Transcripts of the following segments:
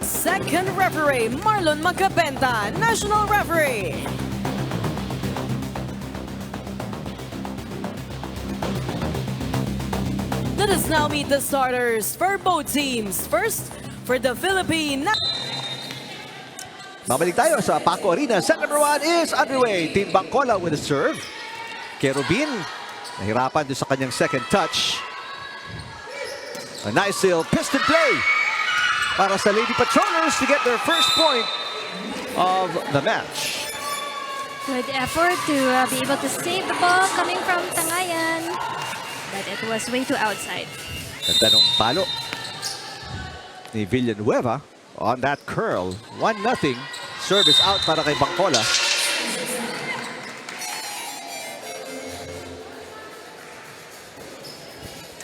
Second referee, Marlon Magabenta, national referee. Let us now meet the starters for both teams. First, for the Philippine. Babalik tayo sa Paco Arena. Set number 1 is underway. Team Bangkola with a serve. Kerubin, nahirapan doon sa kanyang second touch. A nice little piston play para sa Lady Patrollers to get their first point of the match. Good effort to be able to save the ball coming from Tangayan. But it was way too outside. Ganda nung palo ni Villanueva on that curl. 1-0. Service out para kay Bangkola.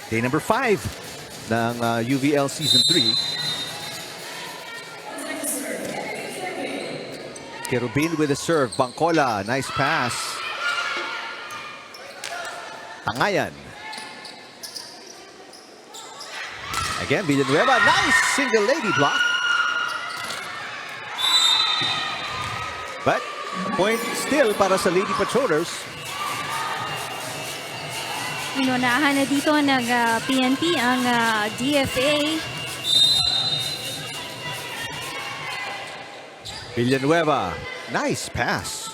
Day number 5 ng UVL Season 3. Kerubin with a serve. Bangkola, nice pass. Tangayan. Again, Villanueva, nice single lady block. But a point still para sa Lady Patrollers. Inunahan na dito nag-PNP ang DFA. Villanueva, nice pass.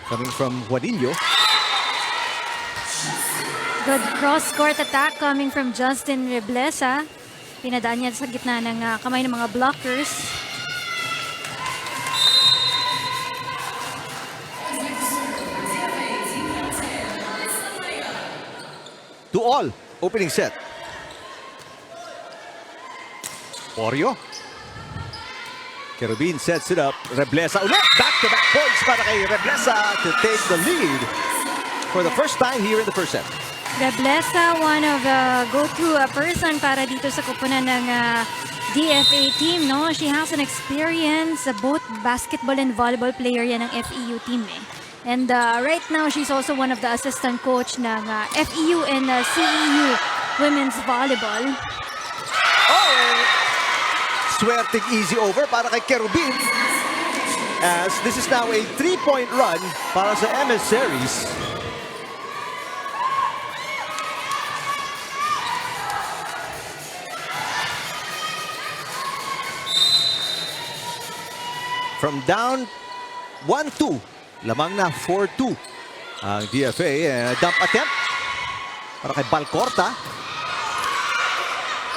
Coming from Juanillo. Good cross-court attack coming from Justin Reblesa. Pinadaan niya sa gitna ng kamay ng mga blockers. To all, opening set. Oreo. Kerubin sets it up. Reblesa ulit. Back-to-back points para kay Reblesa to take the lead for the first time here in the first set. Reblesa, one of the go-to person para dito sa kupunan ng DFA team, no? She has an experience, both basketball and volleyball player yan ng FEU team, eh. And right now, she's also one of the assistant coach ng FEU and CEU women's volleyball. Oh, and swerting easy over para kay Kerubin. As this is now a 3-point run para sa MS Series. From down 1-2, lamang na 4-2 ang DFA. Dump attempt para kay Balcorta.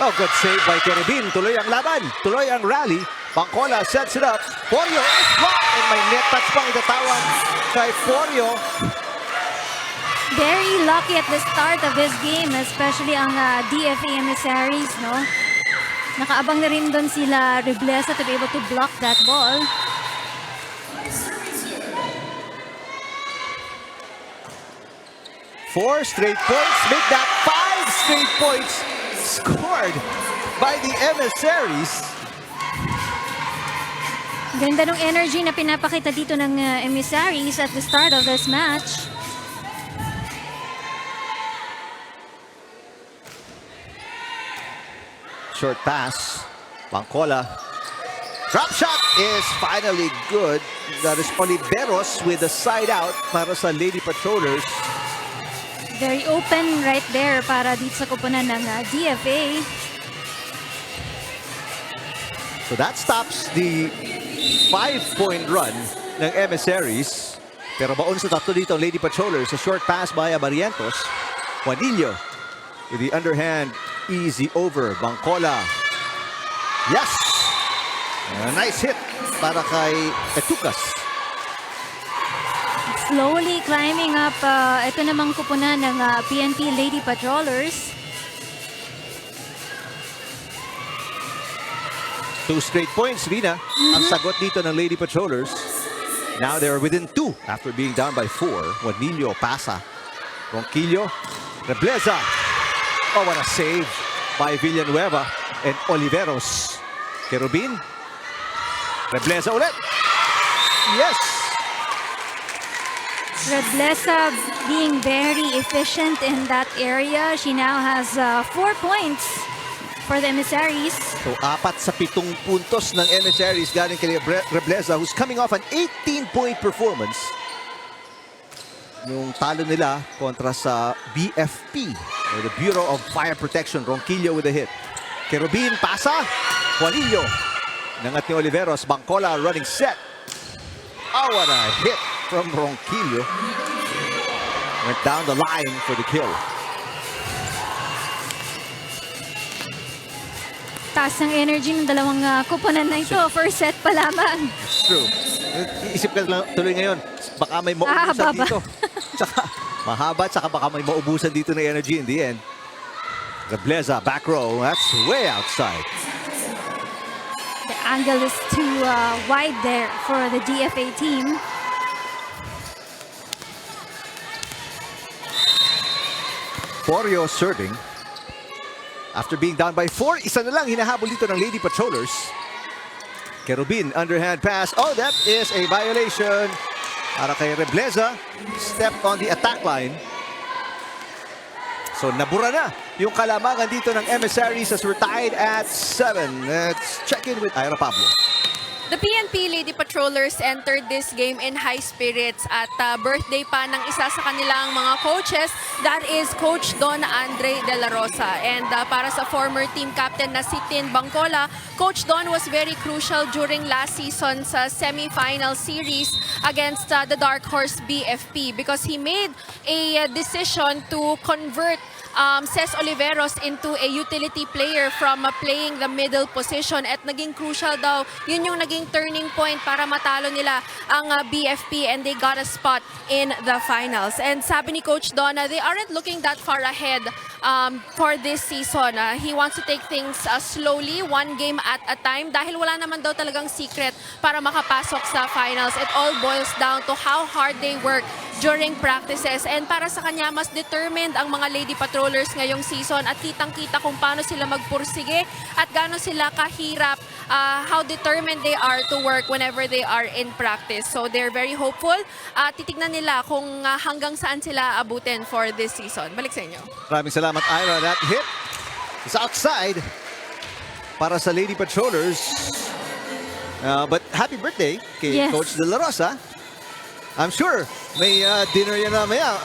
Oh, good save by Kerubin. Tuloy ang laban, tuloy ang rally. Bangkola sets it up. Porio is blocked and may net touch pang itatawag kay Porio. Very lucky at the start of this game, especially ang DFA emissaries, no? Nakaabang na rin doon sila Reblesa to be able to block that ball. 4 straight points, make that 5 straight points scored by the emissaries. Ganda ng energy na pinapakita dito ng emissaries at the start of this match. Short pass, Bangkola. Drop shot is finally good. That is Oliveros with the side out para sa Lady Patrollers. Very open right there para dito sa kupunan ng DFA. So that stops the 5-point run ng emissaries. Pero baon sa tatlo dito ang Lady Patrollers. A short pass by Barrientos. Juanillo with the underhand easy over. Bangkola. Yes! A nice hit para kay Etucas. Slowly climbing up ito namang kupunan ng PNP Lady Patrollers. 2 straight points, Rina. Ang sagot dito ng Lady Patrollers. Now they are within 2 after being down by 4. Juanillo pasa. Ronquillo. Reblesa. Oh, what a save by Villanueva and Oliveros. Kerubin. Reblesa ulit. Yes! Reblesa being very efficient in that area. She now has 4 points for the emissaries. So 4 sa 7 puntos ng emissaries galing kay Rebleza, who's coming off an 18-point performance yung talo nila kontra sa BFP, or the Bureau of Fire Protection. Ronquillo with a hit. Kerubin, pasa. Juanillo. Nangat ni Oliveros. Bangkola running set. Oh, what a hit from Ronquillo. Went down the line for the kill. Taas ng energy ng dalawang kuponan na ito. First set pa lamang. It's true. Isip ka lang tuloy ngayon, baka may maubusan Mahaba ba? dito. Tsaka mahaba, tsaka baka may maubusan dito ng energy in the end. Rebleza, back row. That's way outside. The angle is too wide there for the DFA team. Porio serving. After being down by 4, isa na lang hinahabol dito ng Lady Patrollers. Kerubin, underhand pass. Oh, that is a violation. Para kay Rebleza, step on the attack line. So nabura na yung kalamangan dito ng emissaries as we're tied at 7. Let's check in with Ira Pablo. The PNP Lady Patrollers entered this game in high spirits at birthday pa ng isa sa kanilang mga coaches, that is Coach Don Andre De La Rosa. And para sa former team captain na si Tin Bangkola, Coach Don was very crucial during last season's semi-final series against the Dark Horse BFP because he made a decision to convert Ces Oliveros into a utility player from playing the middle position at naging crucial daw. Yun yung naging turning point para matalo nila ang BFP and they got a spot in the finals. And sabi ni Coach Donna, they aren't looking that far ahead for this season. He wants to take things slowly, one game at a time dahil wala naman daw talagang secret para makapasok sa finals. It all boils down to how hard they work during practices. And para sa kanya, mas determined ang mga Lady Patrollers ngayong season at kitang-kita kung paano sila magpursige at gaano sila kahirap, how determined they are to work whenever they are in practice. So they're very hopeful. Titignan nila kung hanggang saan sila abutin for this season. Balik sa inyo. Maraming salamat, Ira. That hit is outside para sa Lady Patrollers. But happy birthday kay Yes. Coach De La Rosa. I'm sure may dinner yan na maya.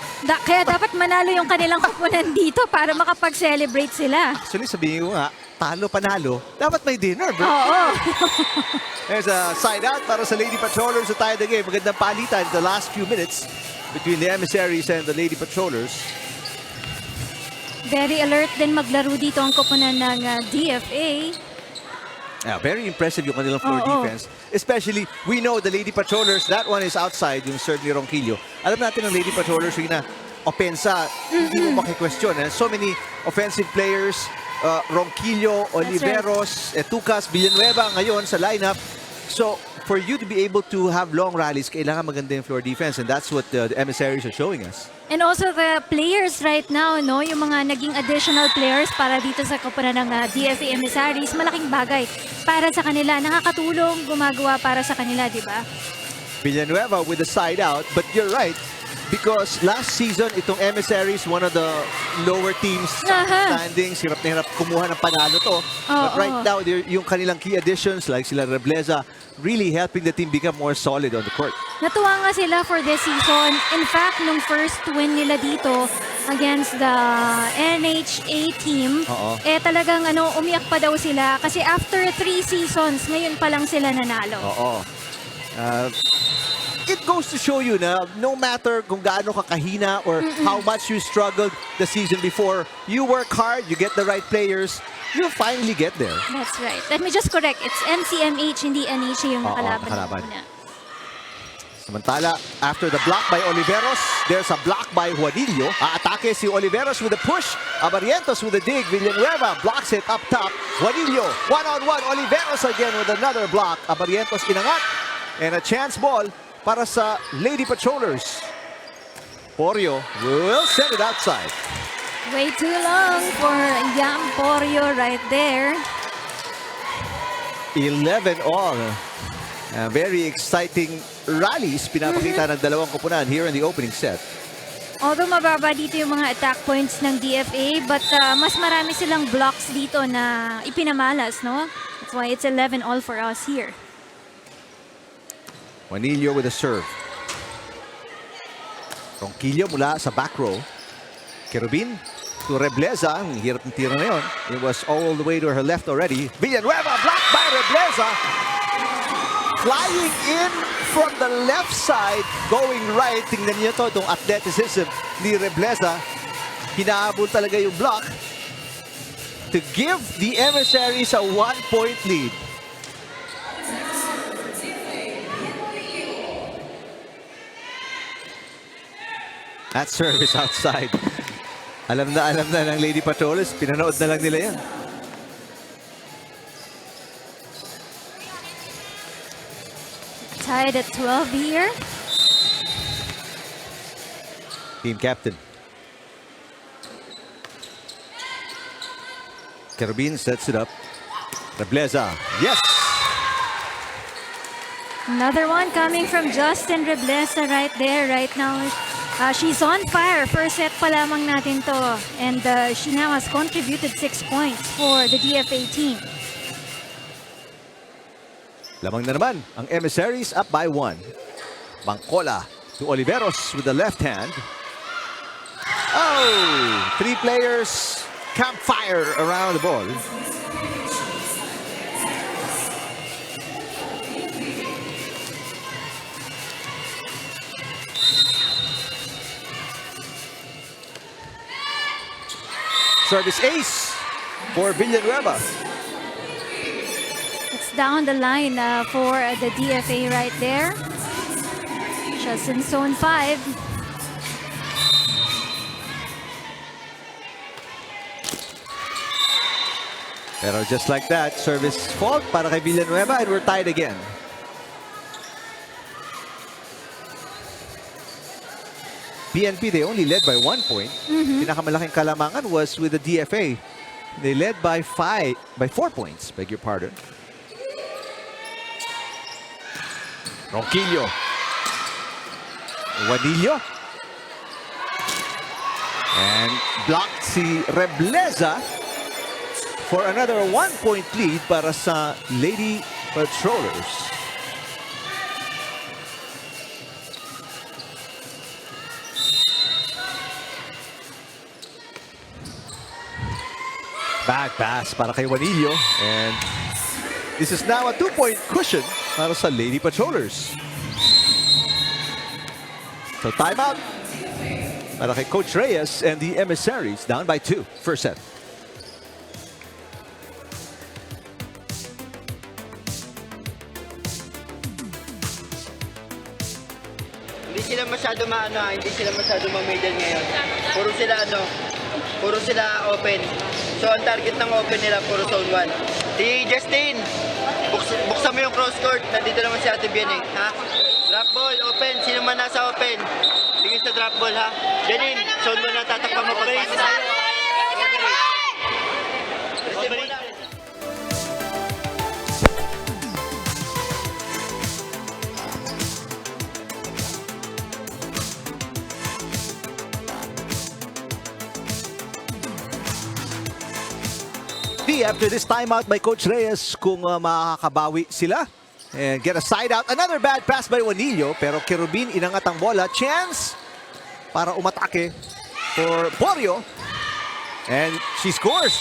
Kaya dapat manalo yung kanilang kuponan dito para makapag-celebrate sila. Actually, sabihin ko nga, talo panalo, dapat may dinner, bro. Oo. There's a side out para sa Lady Patrollers to tie the game. Magandang palitan in the last few minutes between the emissaries and the Lady Patrollers. Very alert din maglaro dito ang kuponan ng DFA. Yeah, very impressive yung kanilang floor Oo. defense. Especially, we know the Lady Patrollers, that one is outside, yung serve ni Ronquillo. Alam natin ng Lady Patrollers, yung na opensa, hindi mo makikwestiyon. So many offensive players, Ronquillo, Oliveros, Etucas, Villanueva ngayon sa lineup. So, for you to be able to have long rallies, kailangan maganda yung floor defense, and that's what the emissaries are showing us. And also the players right now, no, yung mga naging additional players para dito sa kuponan ng DFA emissaries, malaking bagay para sa kanila. Nakakatulong, gumagawa para sa kanila, di ba? Villanueva with the side out, but you're right, because last season, itong emissaries, one of the lower teams sa standings, hirap na hirap kumuha ng panalo to. But right now, yung kanilang key additions, like sila Rebleza, really helping the team become more solid on the court. Natuwa nga sila for this season. In fact, nung first win nila dito against the NHA team, talagang umiyak pa daw sila kasi after 3 seasons, ngayon pa lang sila nanalo. It goes to show you na no matter kung gaano ka kahina or how much you struggled the season before, you work hard, you get the right players, you'll finally get there. That's right. Let me just correct. It's NCMH, hindi NHA yung nakalaban. Samantala, after the block by Oliveros, there's a block by Juanillo. Aatake si Oliveros with a push. Abarrientos with a dig. Villanueva blocks it up top. Juanillo, one-on-one. Oliveros again with another block. Abarrientos inangat. And a chance ball para sa Lady Patrollers. Porio will send it outside. Way too long for Yam Porio right there. 11 all. Very exciting rallies pinapakita ng dalawang koponan here in the opening set. Although mababa dito yung mga attack points ng DFA, but mas marami silang blocks dito na ipinamalas, no? That's why it's 11 all for us here. Juanillo with a serve. Ronquillo mula sa back row. Kerubin to Rebleza. Ang hirap ng tira na yun. It was all the way to her left already. Villanueva blocked by Rebleza. Flying in from the left side, going right. Tingnan niyo to, itong athleticism ni Rebleza. Hinahabol talaga yung block to give the emissaries a 1-point lead. That service outside. Alam na ng Lady Patrollers. Pinanood na lang nila yan. Tied at 12 here. Team captain. Kerubin sets it up. Rebleza. Yes! Another one coming from Justin Rebleza right there, right now. She's on fire. First set pa lamang natin to. And she now has contributed 6 points for the DFA team. Lamang na naman ang emissaries up by 1. Bangkola to Oliveros with the left hand. Oh! 3 players campfire around the ball. Service ace for Villanueva. It's down the line for the DFA right there. Just in zone 5. Pero just like that, service fault para kay Villanueva and we're tied again. PNP, they only led by 1 point. Pinakamalaking kalamangan was with the DFA. They led by 4 points, beg your pardon. Ronquillo. Juanillo. And blocked si Rebleza for another 1-point lead para sa Lady Patrollers. Back pass para kay Juanillo. And this is now a 2-point cushion para sa Lady Patrollers. So timeout para kay Coach Reyes and the emissaries down by 2. First set. Hindi sila masyado hindi sila masyado ma-middle ngayon. Puro sila open. So ang target ng open nila puro zone 1. Si Justin, buksan mo yung cross court. Nandito naman si Ate Bieneng, ha? Drop ball, open. Sino man nasa open? Tingin sa drop ball, ha? Janine, zone 1 na tatakpan mo pag-pass tayo. Receive mo na. After this timeout by Coach Reyes, kung makakabawi sila and get a side out. Another bad pass by Juanillo, pero Kerubin inangat ang bola. Chance para umatake for Porio. And she scores.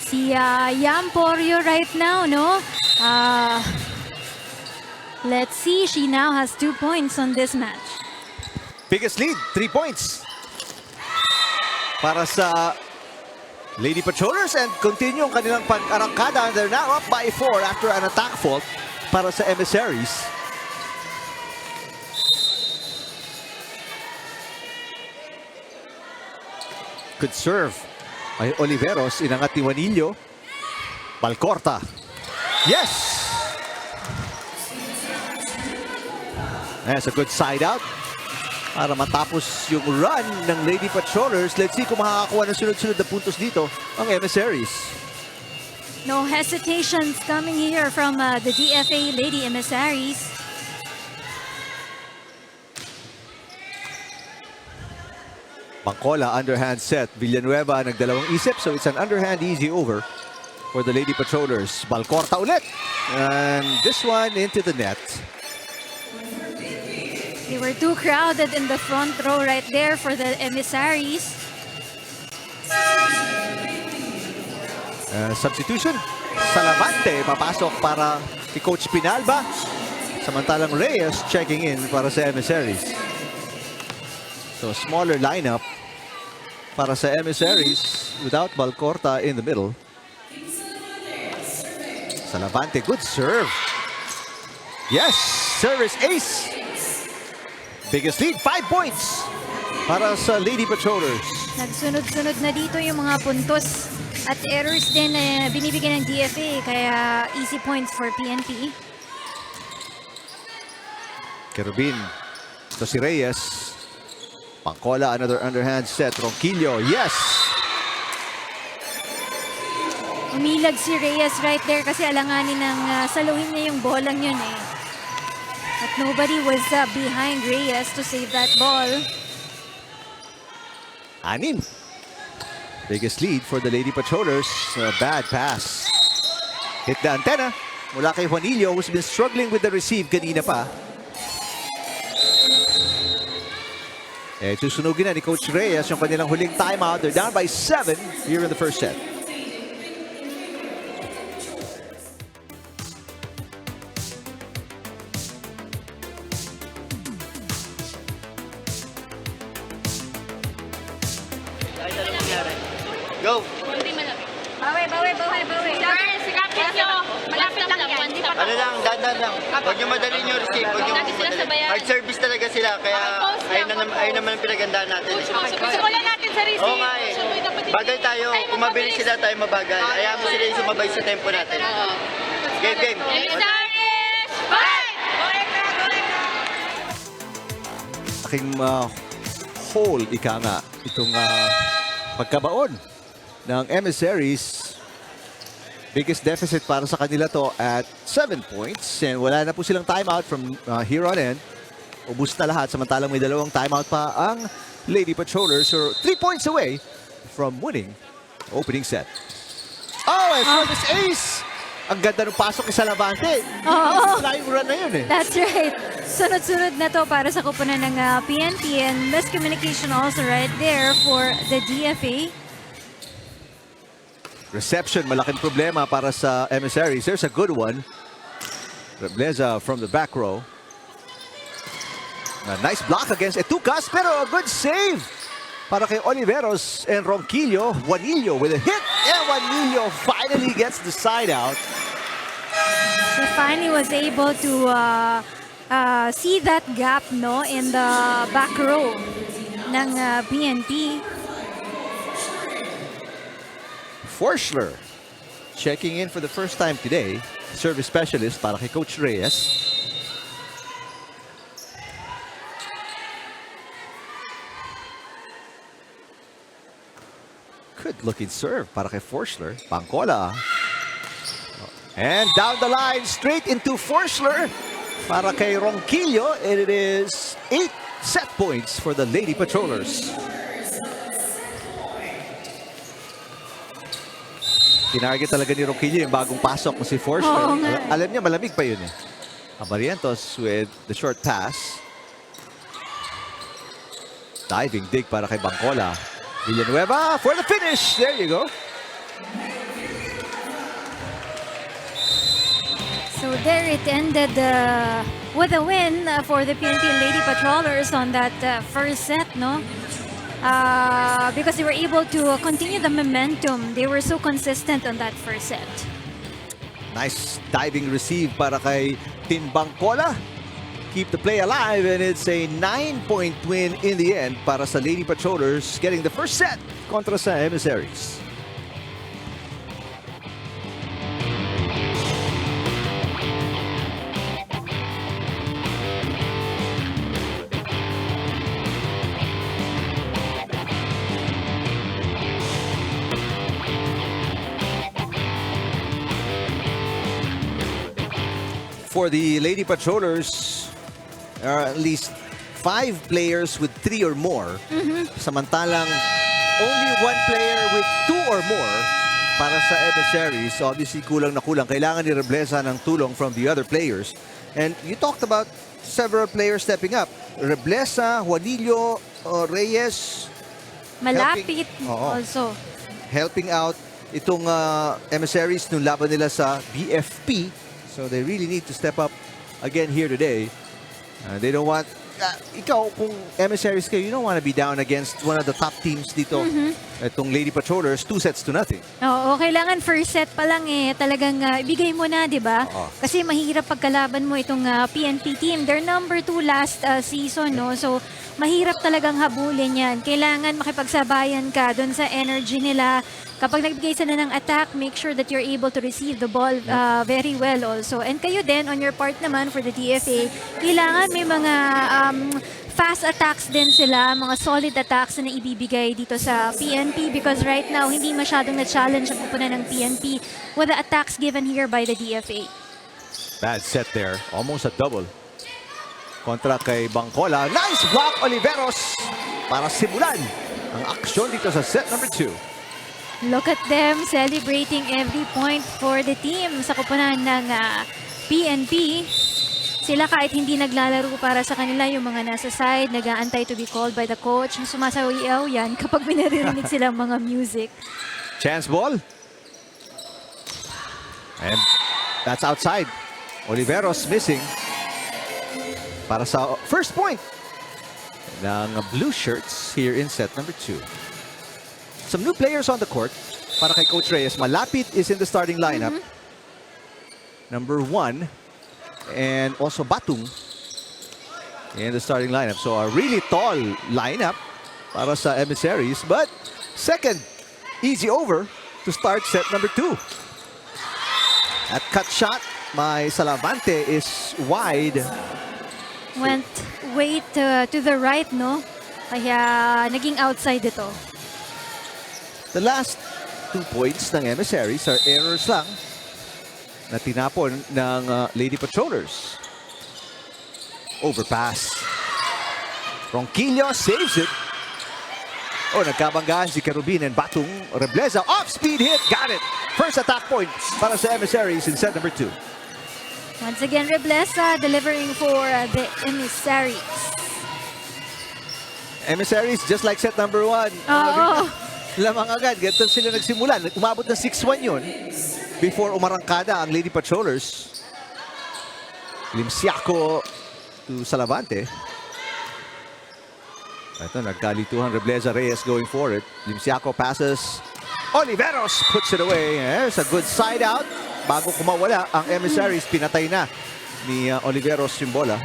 Si Yam Porio right now, no? Let's see, she now has 2 points on this match. Biggest lead, 3 points. Para sa Lady Patrollers and continue ang kanilang pag-arangkada. They're now up by 4 after an attack fault para sa emissaries. Good serve by Oliveros. Inangat ni Juanillo. Balcorta. Yes! That's a good side out. Para matapos yung run ng Lady Patrollers. Let's see kung makakakuha ng sunod-sunod na puntos dito ang emissaries. No hesitations coming here from the DFA Lady Emissaries. Bangkola, underhand set. Villanueva nagdalawang isip, so it's an underhand easy over for the Lady Patrollers. Balcorta ulit. And this one into the net. They were too crowded in the front row right there for the Emissaries. Substitution. Salavante papasok para si Coach Pinalba. Samantalang Reyes checking in para sa Emissaries. So smaller lineup para sa Emissaries without Balcorta in the middle. Salavante, good serve. Yes, service ace. Biggest lead, 5 points para sa Lady Patrollers. Nagsunod-sunod na dito yung mga puntos at errors din na binibigyan ng DFA, kaya easy points for PNP. Kerubin. Ito si Reyes. Bangkola, another underhand set. Ronquillo, yes! Umilag si Reyes right there kasi alanganin ng saluhin niya yung bolang yun eh. But nobody was behind Reyes to save that ball. 6. Biggest lead for the Lady Patrollers. Bad pass. Hit the antenna mula kay Juanillo, who's been struggling with the receive kanina pa. Susunugin na ni Coach Reyes yung kanilang huling timeout. They're down by 7 here in the first set. Kahit anong mangyari. Go! Malapit lang yan. Ano lang, dandan lang. Huwag nyo madalin yung receive. Huwag nyo madalin. Hard service talaga sila. Kaya ayun naman ang pinagandaan natin. Simulan natin sa receive. Oo nga eh. Bagal tayo. Kung mabilis sila tayo mabagal. Hayaan mo sila yung sumabay sa tempo natin. Game, game. Emissaries, fight! Aking hole, ika nga, itong pagkabaon ng Emissaries. Biggest deficit para sa kanila to at 7 points. And wala na po silang timeout from here on in. Ubus na lahat, samantalang may 2 timeout pa ang Lady Patrollers, or 3 points away from winning opening set. Oh, and service ace! Ang ganda ng pasok ni Salavante. Oo. Flying run na yun eh. That's right. Sunod-sunod na to para sa kupunan ng PNP, and miscommunication also right there for the DFA. Reception, malaking problema para sa Emissaries. There's a good one. Rebleza from the back row. A nice block against Etucas, pero a good save para kay Oliveros and Ronquillo. Juanillo with a hit. And Juanillo finally gets the side out. She finally was able to see that gap, no, in the back row ng PNP. Forschler checking in for the first time today. Service specialist para kay Coach Reyes. Good looking serve para kay Forschler. Bangkola. And down the line, straight into Forschler para kay Ronquillo. And it is 8 set points for the Lady Patrollers. Tinarget talaga ni Ronquillo yung bagong pasok na si Forschler. Oo nga. Alam niya, malamig pa yun eh. Abarientos with the short pass. Diving dig para kay Bangkola. Villanueva for the finish. There you go. So there it ended with a win for the PNP Lady Patrollers on that first set, no? Because they were able to continue the momentum. They were so consistent on that first set. Nice diving receive para kay Tin Bangkola. Keep the play alive, and it's a 9-point win in the end para sa Lady Patrollers, getting the first set kontra sa Emissaries. for the Lady Patrollers, there are at least 5 players with 3 or more. Samantalang only 1 player with 2 or more para sa emissaries. Obviously, kulang na kulang. Kailangan ni Rebleza ng tulong from the other players. And you talked about several players stepping up. Rebleza, Juanillo, Reyes, Malapit Oo. also. helping out itong emissaries nung laban nila sa BFP. So they really need to step up again here today. They don't want... ikaw, kung emissaries kayo, you don't want to be down against one of the top teams dito. Itong Lady Patrollers, 2-0. Oo, kailangan first set pa lang talagang ibigay mo na, di ba? Oo. Kasi mahirap pagkalaban mo itong PNP team. They're number 2 last season, no? So, mahirap talagang habulin yan. Kailangan makipagsabayan ka doon sa energy nila. Kapag nagbigay sila ng attack, make sure that you're able to receive the ball very well also. And kayo din, on your part naman for the DFA, kailangan may mga fast attacks din sila, mga solid attacks na ibibigay dito sa PNP because right now, hindi masyadong na-challenge ang pupunan ng PNP with the attacks given here by the DFA. Bad set there. Almost a double. Kontra kay Bangkola. Nice block, Oliveros! Para simulan ang aksyon dito sa set number 2. Look at them celebrating every point for the team sa kupunan ng PNP. Sila kahit hindi naglalaro para sa kanila, yung mga nasa side, nag-aantay to be called by the coach. Sumasayaw yan kapag binaririnig silang mga music. Chance ball. And that's outside. Oliveros missing. Para sa first point ng blue shirts here in set number 2. Some new players on the court para kay Coach Reyes. Malapit is in the starting lineup. Number 1. And also Batung in the starting lineup. So a really tall lineup para sa emissaries. But second, easy over to start set number 2. At cut shot, my Salavante is wide. Went way to the right, no? Kaya naging outside ito. The last 2 points ng emissaries are errors lang na tinapon ng Lady Patrollers. Overpass. Ronquillo saves it. Oh, nagkabanggaan si Kerubin and Batung. Rebleza, off-speed hit, got it. First attack point para sa emissaries in set number 2. Once again, Rebleza delivering for the emissaries. Emissaries, just like set number 1. Oo. Lamang agad. Ganito sila nagsimula. Umabot na 6-1 yun before umarangkada ang Lady Patrollers. Limsiaco to Salavante. Ito, nagkalituhan. Rebleza, Reyes going for it. Limsiaco passes. Oliveros puts it away. There's a good side out. Bago kumawala, ang emissaries pinatay na ni Oliveros yung bola.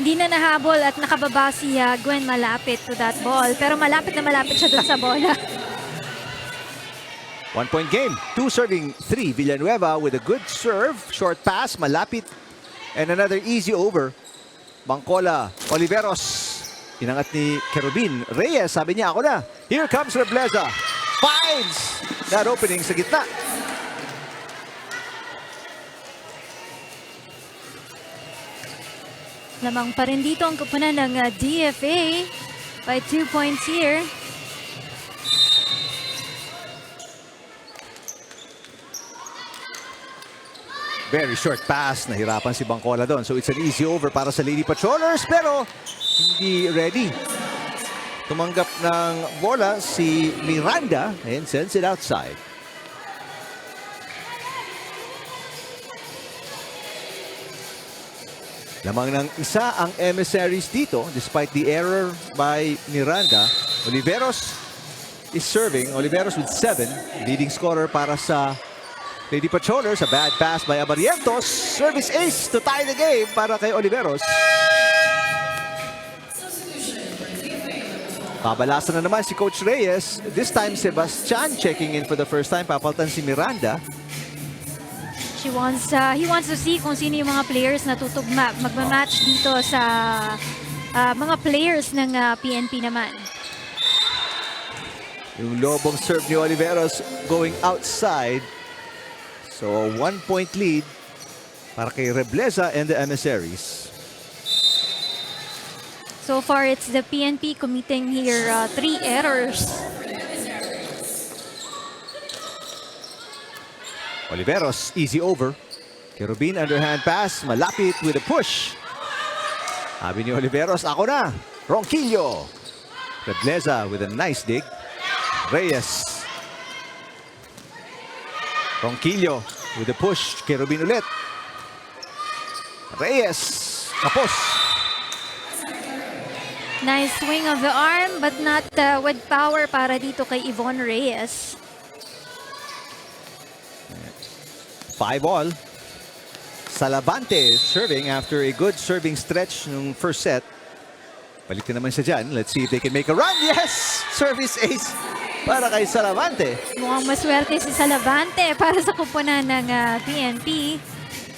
Hindi na nahabol at nakababa si Gwen malapit to that ball. Pero malapit na malapit siya dun sa bola. 1-point game. 2 serving 3. Villanueva with a good serve. Short pass, malapit. And another easy over. Bangkola, Oliveros. Inangat ni Kerubin. Reyes, sabi niya, ako na. Here comes Rebleza. Finds that opening sa gitna. Lamang pa rin dito ang kupunan ng DFA by 2 points here. Very short pass. Nahirapan si Bangkola doon. So it's an easy over para sa Lady Patrollers. Pero hindi ready. Tumanggap ng bola si Miranda and sends it outside. Lamang ng isa ang emissaries dito despite the error by Miranda. Oliveros is serving. Oliveros with 7. Leading scorer para sa Lady Patrollers. A bad pass by Abarientos. Service ace to tie the game para kay Oliveros. Pabalasan na naman si Coach Reyes. This time, Sebastian checking in for the first time. Papaltan si Miranda. He wants to see kung sino yung mga players na tutugma, magmamatch dito sa mga players ng PNP naman. Yung lobong serve ni Oliveros going outside. So, a 1-point lead para kay Rebleza and the emissaries. So far, it's the PNP committing here 3 errors. Oliveros, easy over. Kay Rubin, underhand pass. Malapit with a push. Sabi ni Oliveros, ako na. Ronquillo. Rebleza with a nice dig. Reyes. Ronquillo with a push. Kay Rubin ulit. Reyes. Kapos. Nice swing of the arm, but not with power para dito kay Yvonne Reyes. 5-all. Salavante serving after a good serving stretch nung first set. Balik na naman siya dyan. Let's see if they can make a run. Yes! Service ace para kay Salavante. Mukhang maswerte si Salavante para sa kupunan ng PNP.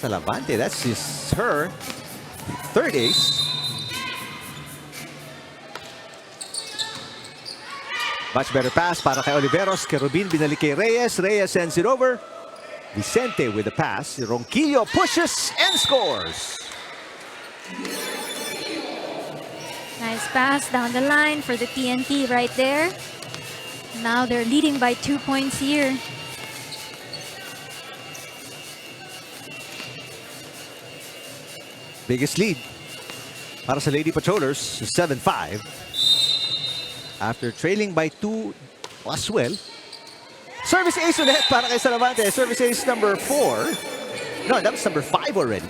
Salavante, that's her third ace. Much better pass para kay Oliveros. Kay Rubin, binalik kay Reyes. Reyes sends it over. Vicente with the pass. Ronquillo pushes and scores. Nice pass down the line for the PNP right there. Now they're leading by 2 points here. Biggest lead para sa Lady Patrollers, 7-5. After trailing by 2 as well. Service ace ulit para kay Salavante. Service ace number 4. No, that was number 5 already.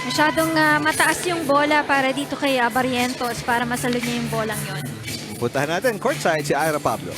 Masyadong mataas yung bola para dito kay Barrientos para masalod niya yung bolang yon. Puntahan natin courtside si Ira Pablo.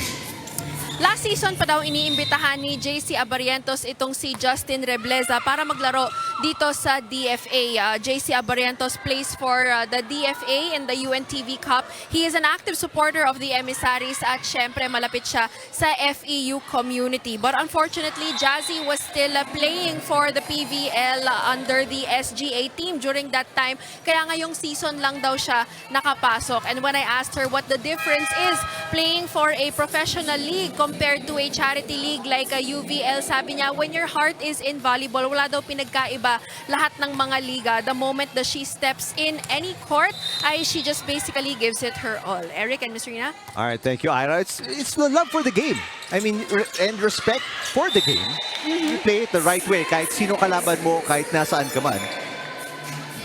Last season pa daw iniimbitahan ni JC Abarientos itong si Justin Rebleza para maglaro dito sa DFA. JC Abarientos plays for the DFA in the UNTV Cup. He is an active supporter of the emissaries at syempre malapit siya sa FEU community. But unfortunately, Jazzy was still playing for the PVL under the SGA team during that time. Kaya ngayong season lang daw siya nakapasok. And when I asked her what the difference is playing for a professional league compared to a charity league like a UVL, sabi niya, when your heart is in volleyball, wala daw pinagkaiba lahat ng mga liga. The moment that she steps in any court, ay she just basically gives it her all. Eric and Miss Rina? All right, thank you, Ira. It's the love for the game. I mean, and respect for the game. You play it the right way, kahit sino kalaban mo, kahit nasaan ka man.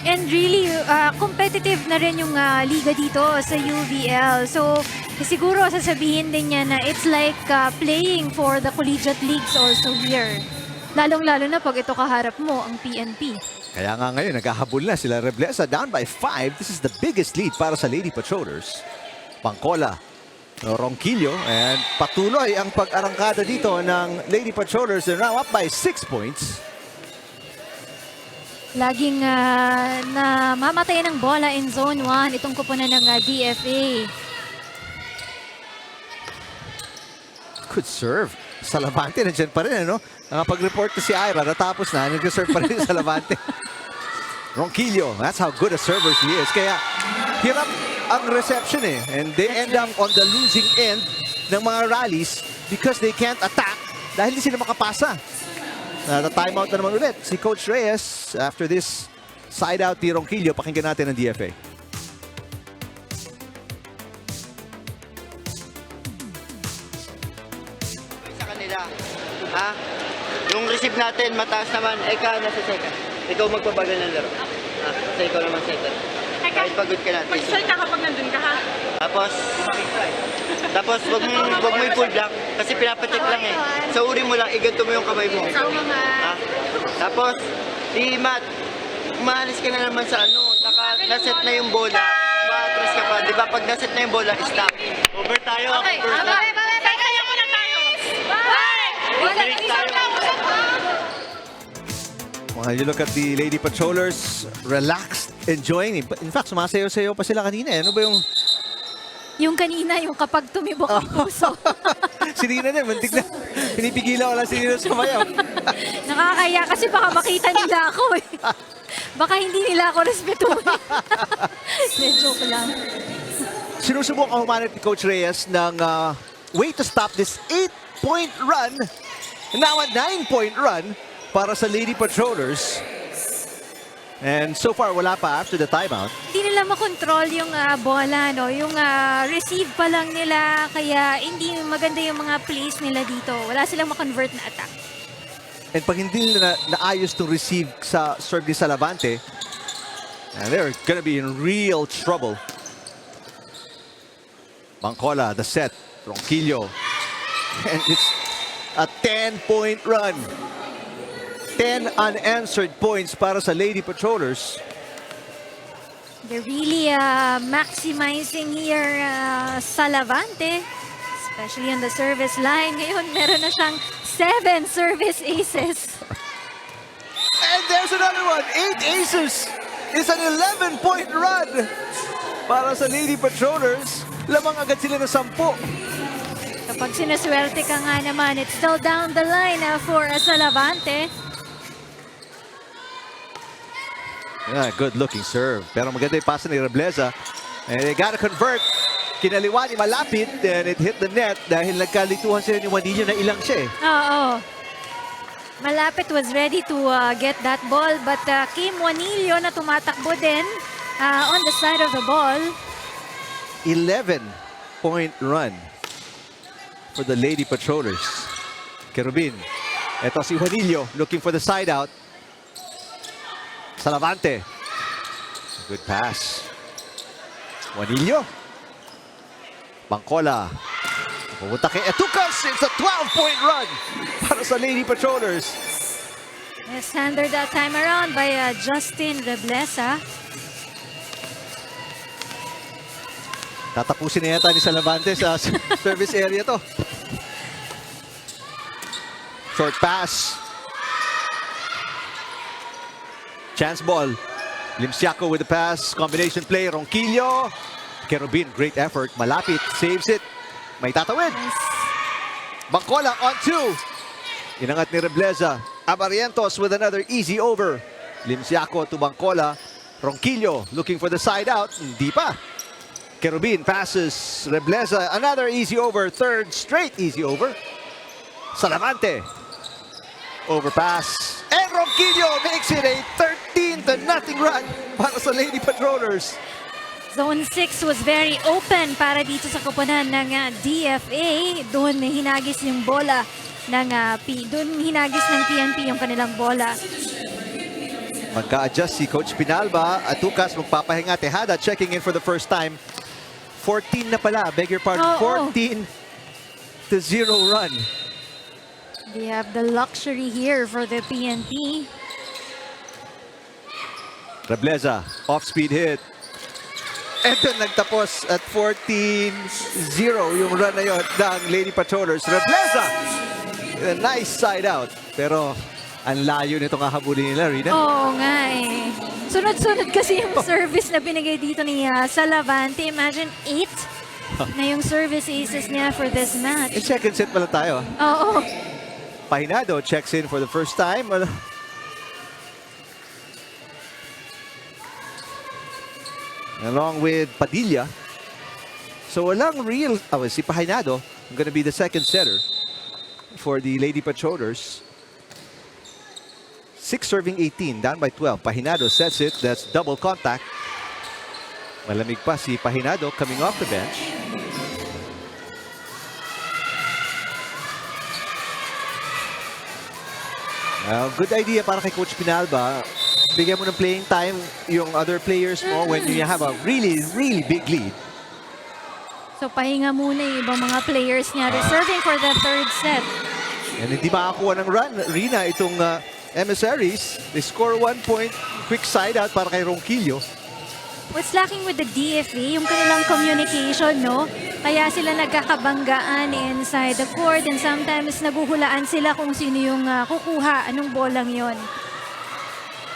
And really, competitive na rin yung liga dito sa UVL. So, siguro sasabihin din niya na it's like playing for the collegiate leagues also here. Lalong-lalo na pag ito kaharap mo, ang PNP. Kaya nga ngayon, naghahabol na sila. Rebleza down by 5. This is the biggest lead para sa Lady Patrollers. Pangcola, Ronquillo, and patuloy ang pag-arangkada dito ng Lady Patrollers. They're now up by 6 points. Laging namamatay ng bola in zone 1 itong kupunan ng DFA. Good serve. Salavante, nandiyan pa rin, ano? Nakapag-report na si Ira, natapos na, nag-serve pa rin Salavante. Ronquillo, that's how good a server she is. Kaya, hirap ang reception eh. And they end up on the losing end ng mga rallies because they can't attack dahil hindi sila makapasa. Na-timeout na naman ulit si Coach Reyes after this side out ni Ronquillo. Pakinggan natin ang DFA. Sa kanila, ha? Yung receive natin, mataas naman, eka, nasa second. Ikaw magpabagal ng laro. Ha? So ikaw naman second. Kahit pagod ka natin. Mag-start ka kapag nandun ka, ha? Tapos wag mo i-pull block kasi pinapacheck lang eh. Sa uri mo lang, iganto mo yung kamay mo. Ha? Tapos, si Matt, umaalis ka na naman sa ano, naset na yung bola, ma-atras ka pa. Di ba pag naset na yung bola, stop. Over tayo. Okay, Over tayo. kaya muna tayo. Bye! Break tayo. Well, you look at the Lady Patrollers, relaxed, enjoying. In fact, sumasayaw-sayaw pa sila kanina. Ano ba yung... Yung kanina, yung kapag tumibok ang puso. Si Rina na, mantig na. Pinipigilan ko lang si Rina sumayaw. Nakakaya kasi baka makita nila ako eh. Baka hindi nila ako respetuhin. Joke lang. Sinusubukan ang humanit ni Coach Reyes ng way to stop this 8-point run. Now a 9-point run para sa Lady Patrollers. And so far, wala pa after the timeout. Hindi nila makontrol yung bola, no? Yung receive pa lang nila, kaya hindi maganda yung mga plays nila dito. Wala silang makonvert na attack. And pag hindi nila naayos itong receive sa serve ni Salavante, and they're gonna be in real trouble. Bangkola, the set. Ronquillo. And it's a 10-point run. 10 unanswered points para sa Lady Patrollers. They're really maximizing here Salavante, especially on the service line. Ngayon, meron na siyang 7 service aces. And there's another one. 8 aces. It's an 11-point run para sa Lady Patrollers. Lamang agad sila ng 10. Kapag sinaswerte ka nga naman, it's still down the line for Salavante. Yeah, good-looking serve. Pero maganda yung pasa ni Rebleza. And they gotta convert. Kinaliwa ni Malapit and it hit the net dahil nagkalituhan sila ni Juanillo na ilang siya eh. Oo. Malapit was ready to get that ball, but Kim Juanillo na tumatakbo din on the side of the ball. 11-point run for the Lady Patrollers. Kerubin. Ito si Juanillo looking for the side out. Salavante. Good pass. Juanillo. Bangkola. Pumunta kay Etukas. It's a 12-point run para sa Lady Patrollers. Yes, handled that time around by Justin Rebleza. Tatapusin na yata ni Salavante sa service area to. Short pass. Chance ball. Limsiaco with the pass. Combination play. Ronquillo. Kerubin, great effort. Malapit. Saves it. May tatawid. Bangkola on 2. Inangat ni Rebleza. Abarientos with another easy over. Limsiaco to Bangkola. Ronquillo looking for the side out. Hindi pa. Kerubin passes. Rebleza. Another easy over. Third straight easy over. Salavante. Overpass. And Ronquillo makes it a 13-0 run para sa Lady Patrollers. Zone 6 was very open para dito sa koponan ng DFA. Doon hinagis yung bola ng PNP yung kanilang bola. Magka-adjust si Coach Pinalba. Atukas magpapahinga. Tejada checking in for the first time. 14 na pala. Beg your pardon. Oo. 14-0 run. They have the luxury here for the PNP. Rebleza, off-speed hit. And then nagtapos at 14-0 yung run na yun ng Lady Patrollers. Rebleza! A nice side out. Pero ang layo nitong hahabulin nila, Rina. Oo nga eh. Sunod-sunod kasi yung service na binigay dito ni Salavante. Imagine 8 na yung service aces niya for this match. In second set pala tayo. Oo. Pahinado checks in for the first time. Along with Padilla. So walang real... si Pahinado going to be the second setter for the Lady Patrollers. 6 serving 18, down by 12. Pahinado sets it. That's double contact. Malamig pa si Pahinado coming off the bench. Good idea para kay Coach Pinalba. Bigyan mo ng playing time yung other players mo when you have a really, really big lead. So pahinga muna yung ibang mga players niya. Reserving for the third set. And hindi makakuha ng run, Rina, itong emissaries. They score 1 point. Quick side out para kay Ronquillo. What's lacking with the DFA, yung kanilang communication, no? Kaya sila nagkakabanggaan inside the court and sometimes naguhulaan sila kung sino yung kukuha, anong bolang yon.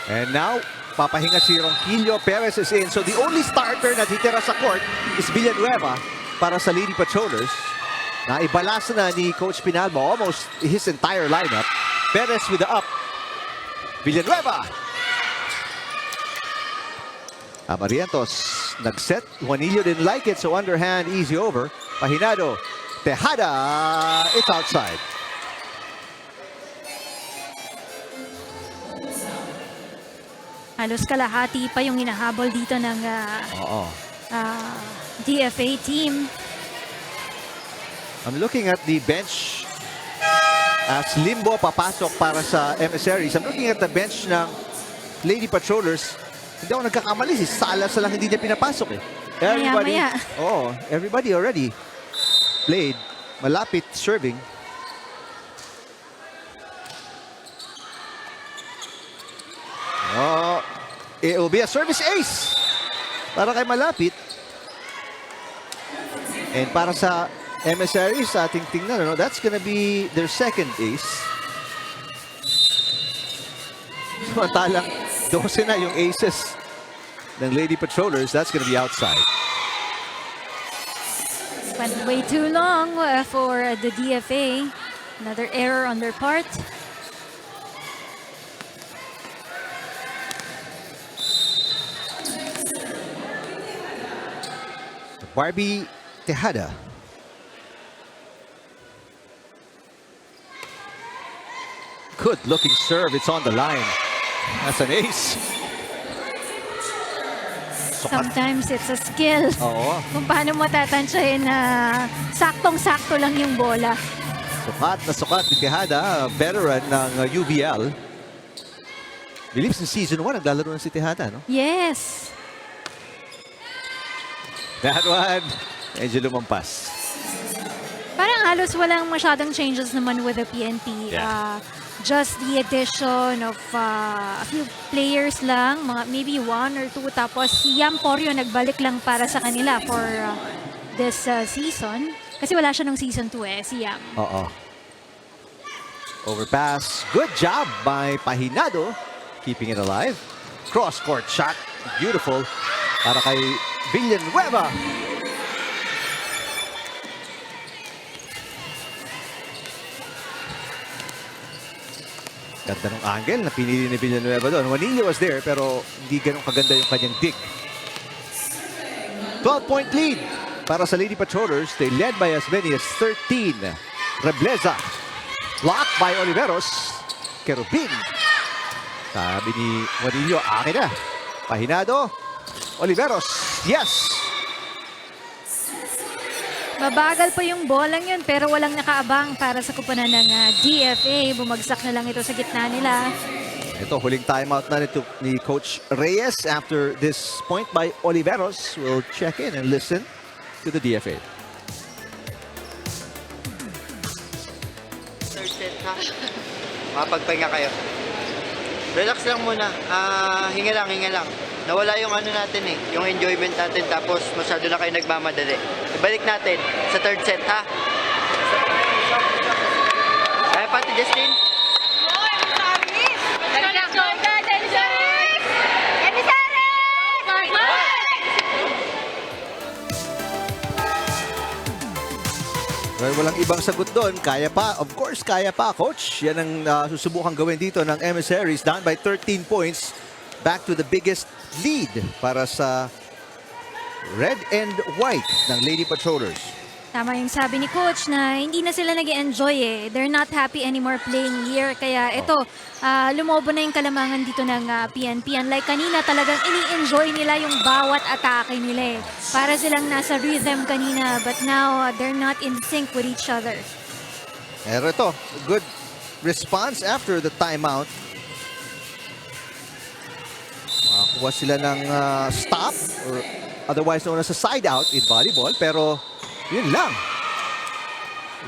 And now, papahinga si Ronquillo. Perez is in. So the only starter na titira sa court is Villanueva para sa Lady Patrollers. Naibalas na ni Coach Pinalba almost his entire lineup. Perez with the up. Villanueva. Abarientos nag-set. Juanillo didn't like it, so underhand, easy over. Pahinado. Tejada. It's outside. halos kalahati pa yung hinahabol dito ng Oo. DFA team. I'm looking at the bench as Limbo papasok para sa emissaries. I'm looking at the bench ng Lady Patrollers. Hindi ako nagkakamali. Si Salas lang hindi niya pinapasok eh. Everybody, Maya-maya. everybody already played. Malapit serving. It will be a service ace para kay Malapit. And para sa emissaries, ating tingnan, that's gonna be their second ace. Samantalang 12 na yung aces ng Lady Patrollers. That's gonna be outside. Went way too long for the DFA. Another error on their part. Barbie Tejada. Good looking serve. It's on the line. That's an ace. Sometimes it's a skill. Oo. Kung paano mo tatansyahin na saktong-sakto lang yung bola. Sukat na sukat ni Tejada, veteran ng UVL. Believe in season 1, naglalaro na si Tejada, no? Yes. That one, medyo lumampas. Parang halos walang masyadong changes naman with the PNP. Yeah. Just the addition of a few players lang, mga maybe 1 or 2. Tapos si Yam Poryo nagbalik lang para sa kanila for this season. Kasi wala siya nung season 2 si Yam. Oo. Overpass. Good job by Pahinado. Keeping it alive. Cross-court shot. Beautiful. Para kay Villanueva. Ganda ng angle na pinili ni Villanueva doon. Juanillo was there pero hindi ganun kaganda yung kanyang dig. 12-point lead para sa Lady Patrollers. They led by as many as 13. Rebleza. Blocked by Oliveros. Kerubin. Sabi ni Juanillo, akin na. Pahinado. Oliveros. Yes! Mabagal pa yung bolang yun pero walang nakaabang para sa kupunan ng DFA. Bumagsak na lang ito sa gitna nila. Ito, huling timeout na nito ni Coach Reyes after this point by Oliveros. We'll check in and listen to the DFA. Third set ha. Makapagpahinga kayo. Relax lang muna. Hinga lang. Nawala yung ano natin eh, yung enjoyment natin tapos masyado na kayo nagmamadali. Ibalik natin sa third set ha. Kaya pati Justin. Well, walang ibang sagot doon. Kaya pa. Of course, kaya pa, Coach. Yan ang susubukang gawin dito ng emissaries. Down by 13 points. Back to the biggest lead para sa red and white ng Lady Patrollers. Tama yung sabi ni Coach na hindi na sila nag-enjoy eh. They're not happy anymore playing here. Kaya ito, lumobo na yung kalamangan dito ng PNP. Unlike kanina, talagang ini-enjoy nila yung bawat atake nila eh. Para silang nasa rhythm kanina. But now, they're not in sync with each other. Pero ito, good response after the timeout. Makakuha sila ng stop or otherwise known as a side out in volleyball. Pero yun lang.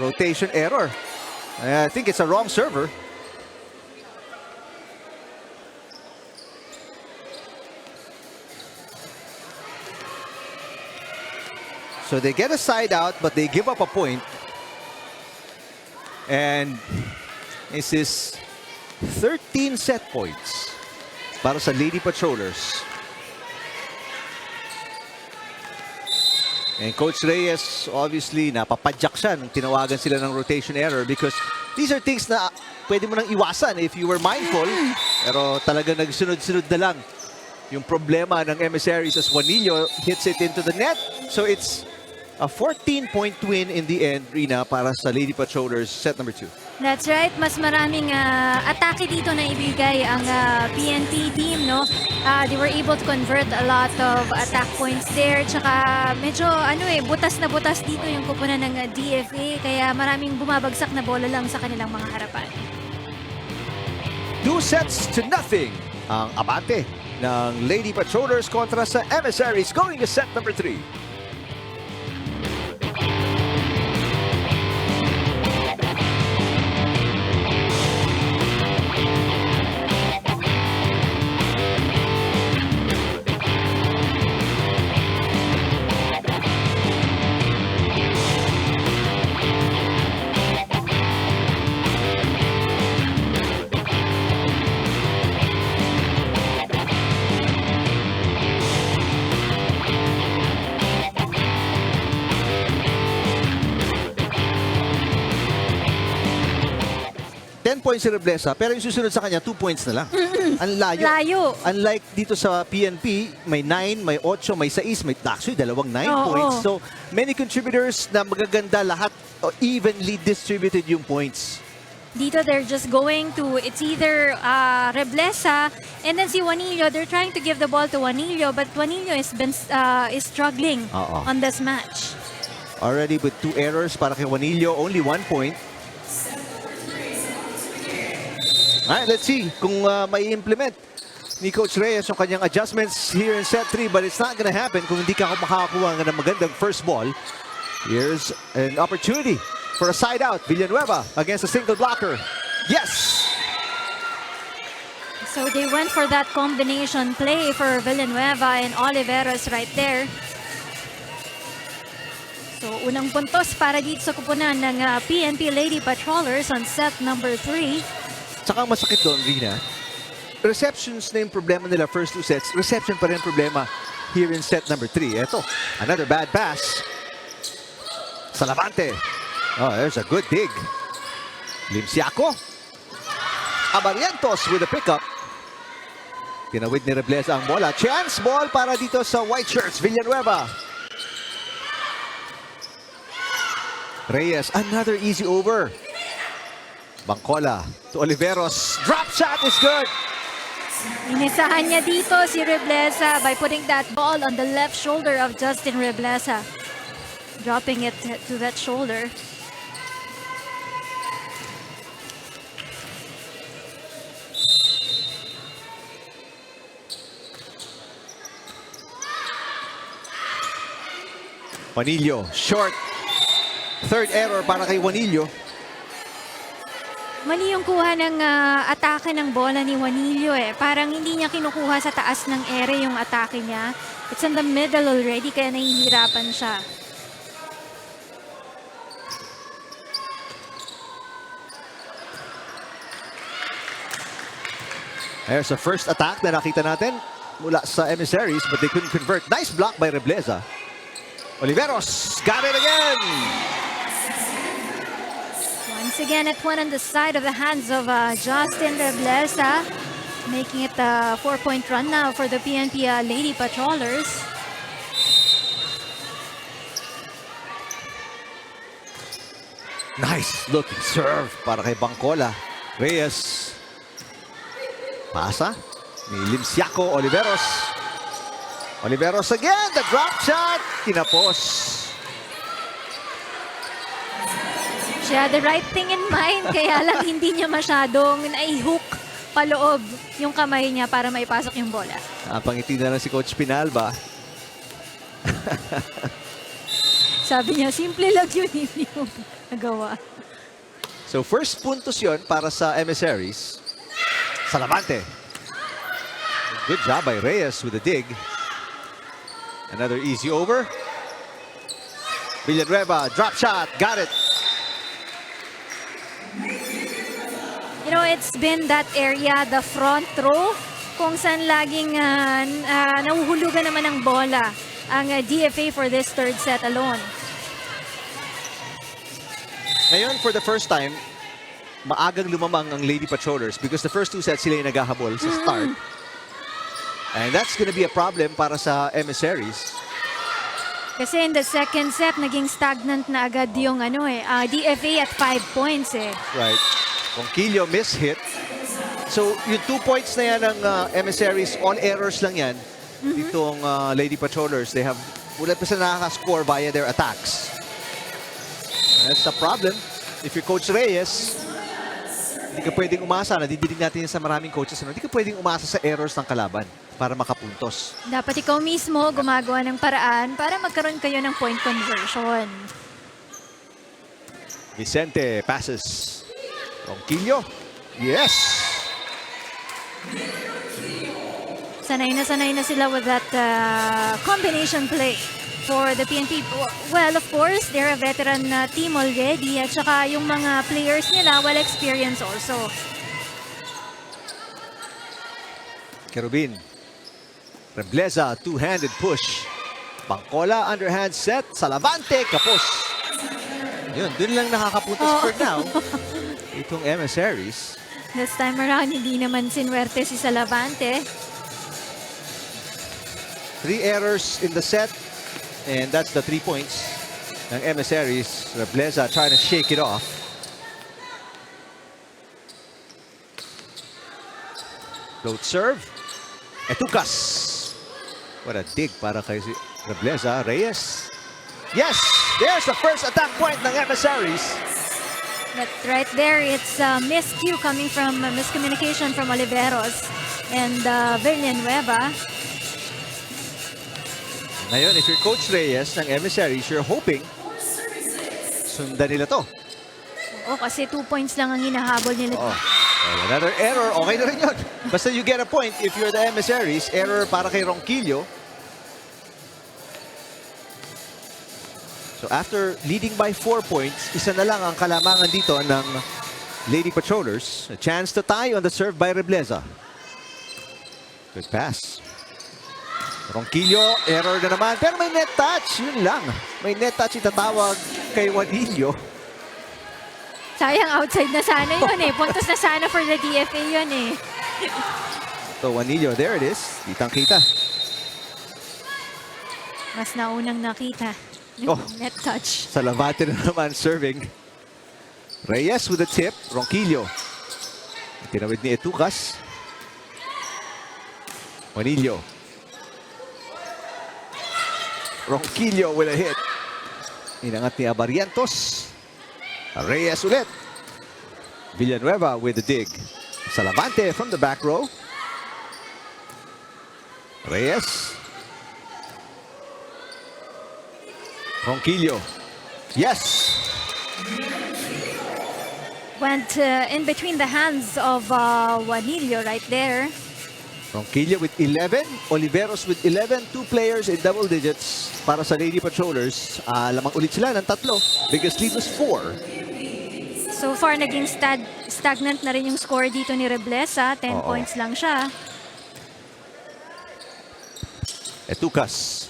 Rotation error. I think it's a wrong server. So they get a side out, but they give up a point. And this is 13 set points para sa Lady Patrollers. And Coach Reyes, obviously, napapadyak siya nung tinawagan sila ng rotation error because these are things na pwede mo nang iwasan if you were mindful. Pero talagang nagsunod-sunod na lang yung problema ng emissaries as Juanillo hits it into the net. So it's a 14-point win in the end, Rina, para sa Lady Patrollers set number 2. That's right. Mas maraming atake dito na ibigay ang PNP team, no? They were able to convert a lot of attack points there. Tsaka medyo butas na butas dito yung kupunan ng DFA. Kaya maraming bumabagsak na bola lang sa kanilang mga harapan. 2-0 ang abante ng Lady Patrollers kontra sa Emissaries going to set number 3. Points si Reblesa, pero yung susunod sa kanya, 2 points na lang. Ang layo. Layo. Unlike dito sa PNP, may 9, may 8, may 6, may actually dalawang 9 Oo. points. So, many contributors na magaganda lahat, evenly distributed yung points. Dito they're just going to, it's either Reblesa and then si Juanillo, they're trying to give the ball to Juanillo, but Juanillo is struggling Oo. on this match. Already with 2 errors para kay Juanillo, only 1 point. Alright, let's see kung may implement ni Coach Reyes yung kanyang adjustments here in set 3, but it's not gonna happen kung hindi ka makakakuha ng magandang first ball. Here's an opportunity for a side out. Villanueva against a single blocker. Yes! So they went for that combination play for Villanueva and Oliveros right there. So unang puntos para dito sa kupunan ng PNP Lady Patrollers on set number 3. Tsaka ang masakit doon, Rina, receptions na yung problema nila first 2 sets. Reception pa rin ang problema here in set number 3. Eto, another bad pass. Salavante. Oh, there's a good dig. Limsiaco. Abarientos with a pickup. Tinawid ni Reblesa ang bola. Chance ball para dito sa white shirts. Villanueva. Reyes, another easy over. Bangkola to Oliveros. Drop shot is good. Inisahan niya dito si Reblesa by putting that ball on the left shoulder of Justin Reblesa. Dropping it to that shoulder. Juanillo, short. Third error para kay Juanillo. Mali yung kuha ng atake ng bola ni Juanillo eh. Parang hindi niya kinukuha sa taas ng ere yung atake niya. It's in the middle already kaya nahihirapan siya. There's a first attack na nakita natin mula sa Emissaries, but they couldn't convert. Nice block by Reblesa. Oliveros got it again. Once again, it went on the side of the hands of Justin Reblesa, making it a 4-point run now for the PNP Lady Patrollers. Nice looking serve para kay Bangkola. Reyes. Pasa. Ni Limsiaco, Oliveros. Oliveros again, the drop shot. Tinapos. She had the right thing in mind, kaya lang hindi niya masyadong nai-hook paloob yung kamay niya para maipasok yung bola. Pangiti na lang si Coach Pinalba. Sabi niya, simple lang yun, hindi mo nagawa. So first puntos yon para sa Emissaries. Salavante. Good job by Reyes with the dig. Another easy over. Villanueva, drop shot, got it. You know, it's been that area, the front row, kung saan laging nahuhulugan naman ng bola ang DFA for this third set alone. Ngayon, for the first time, maagang lumamang ang Lady Patrollers because the first 2 sets sila yung naghahabol sa start. And that's gonna be a problem para sa Emissaries. Kasi in the second set, naging stagnant na agad yung DFA at 5 points eh. Right. Ronquillo miss-hit. So, yung 2 points na yan ng emissaries, on errors lang yan. Ditong Lady Patrollers, wala pa sila nakaka-score via their attacks. That's the problem. If you're Coach Reyes, hindi ka pwedeng umasa. Nadidinig natin yan sa maraming coaches. Hindi ka pwedeng umasa sa errors ng kalaban para makapuntos. Dapat ikaw mismo gumagawa ng paraan para magkaroon kayo ng point conversion. Vicente passes. Ronquillo. Yes! Sanay na sila with that combination play for the PNP. Well, of course, they're a veteran team already at saka yung mga players nila, well experienced also. Kerubin. Rebleza, two-handed push. Bangkola, underhand set. Salavante, kapos. Yun, dun lang nakakapuntos for now. Itong emissaries. This time around, hindi naman sinwerte si Salavante. 3 errors in the set. And that's the 3 points ng emissaries. Rebleza trying to shake it off. Float serve. Etukas. What a dig para kay si Rebleza. Reyes. Yes! There's the first attack point ng emissaries. But right there, it's a miscue coming from miscommunication from Oliveros and Villanueva. Ngayon, if you're Coach Reyes ng emissaries, you're hoping sundan nila to. Oo, kasi 2 points lang ang hinahabol nila. Oh. Well, another error. Okay na rin yun. Basta you get a point if you're the emissaries. Error para kay Ronquillo. So after leading by 4 points, isa na lang ang kalamangan dito ng Lady Patrollers. A chance to tie on the serve by Rebleza. Good pass. Ronquillo, error na naman. Pero may net touch. Yun lang. May net touch itatawag kay Juanillo. Sayang, outside na sana yun eh. Puntos na sana for the DFA yun eh. So Juanillo, there it is. Kitang-kita. Mas naunang nakita. Yung Oh. net touch. Salavante na naman serving. Reyes with a tip. Ronquillo. Tinawid ni Etukas. Juanillo. Ronquillo with a hit. Inangat ni Abarientos. Reyes ulit. Villanueva with the dig. Salavante from the back row. Reyes. Ronquillo. Yes! Went in between the hands of Juanillo right there. Ronquillo with 11, Oliveros with 11, 2 players in double digits para sa Lady Patrollers. Lamang ulit sila ng 3. Biggest lead was 4. So far, naging stagnant na rin yung score dito ni Rebleza. 10 Oo. points lang siya. Etukas.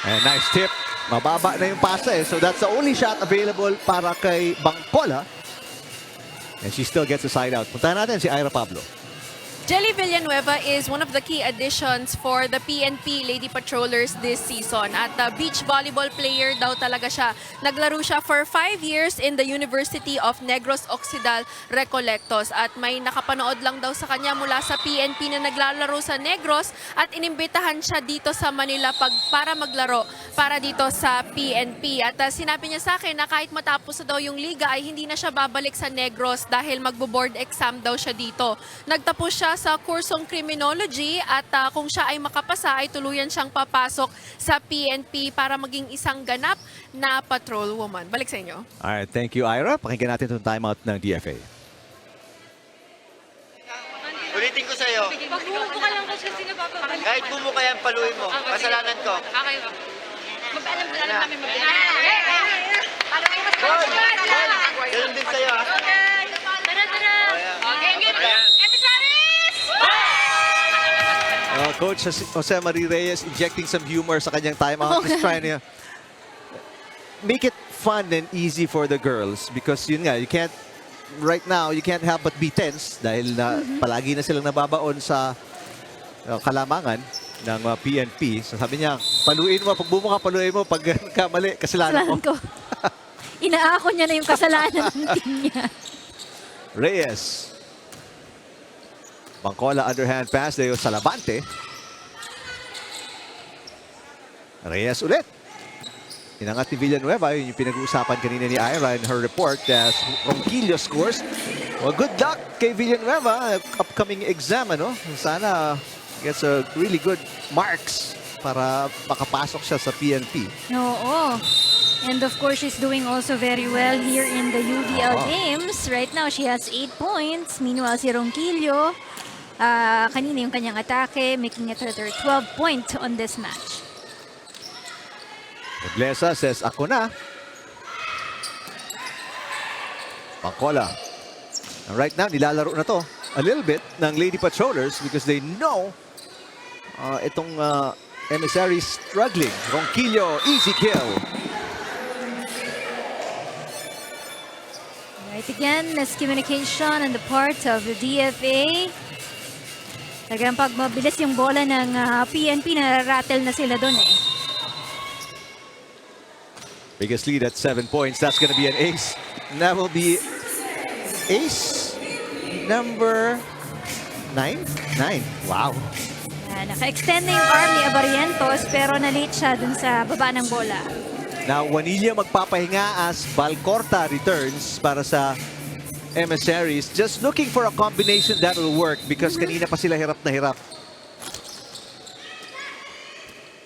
And nice tip. Mababa na yung pasa eh. So that's the only shot available para kay Bangkola. And she still gets a side out. Puntahan natin si Ira Pablo. Jelly Villanueva is one of the key additions for the PNP Lady Patrollers this season. At beach volleyball player daw talaga siya. Naglaro siya for 5 years in the University of Negros Occidental Recolectos. At may nakapanood lang daw sa kanya mula sa PNP na naglalaro sa Negros at inimbitahan siya dito sa Manila para maglaro para dito sa PNP. At sinabi niya sa akin na kahit matapos na daw yung liga ay hindi na siya babalik sa Negros dahil magbo-board exam daw siya dito. Nagtapos siya sa kursong criminology at kung siya ay makapasa ay tuluyan siyang papasok sa PNP para maging isang ganap na patrol woman. Balik sa inyo. Alright, thank you Ira. Pakinggan natin itong timeout ng DFA. Ulitin ko sa'yo. Pag bumubuka lang kasi sinababalik. Kahit bumuka yan, paluin mo. Kasalanan ko. Okay ba? Mag-alam kami Good! Ganun din sa'yo, ha? Tara, tara. Okay, Coach Jose Marie Reyes injecting some humor sa kanyang timeout. Just trying to make it fun and easy for the girls because yun nga, right now, you can't help but be tense dahil palagi na silang nababaon sa kalamangan ng PNP. So sabi niya, paluin mo, pag bumuka, paluin mo, pag kamali, kasalanan Kasalanan ko. ko. Inaako niya na yung kasalanan ng team niya. Reyes. Bangkola underhand pass dahil sa Labante. Reyes ulit. Inangat ni Villanueva, yun yung pinag-uusapan kanina ni Ira in her report as Ronquillo scores. Well, good luck kay Villanueva. Upcoming exam, ano? Sana gets a really good marks para makapasok siya sa PNP. Oo. And of course, she's doing also very well here in the UBL games. Right now, she has 8 points. Meanwhile, si Ronquillo, kanina yung kanyang atake, making it her 12th point on this match. Rebleza says, ako na. Bangkola. And right now, nilalaro na to a little bit ng Lady Patrollers because they know itong emissary struggling. Ronquillo, easy kill. Right again, miscommunication on the part of the DFA. Talagang pag mabilis yung bola ng PNP, nararattle na sila doon eh. Biggest lead at 7 points. That's going to be an ace. And that will be ace number 9? 9. Wow. Naka-extend na yung arm ni Abarientos pero na-late siya dun sa baba ng bola. Now, Juanilla magpapahinga as Balcorta returns para sa emissaries. Just looking for a combination that will work because kanina pa sila hirap na hirap.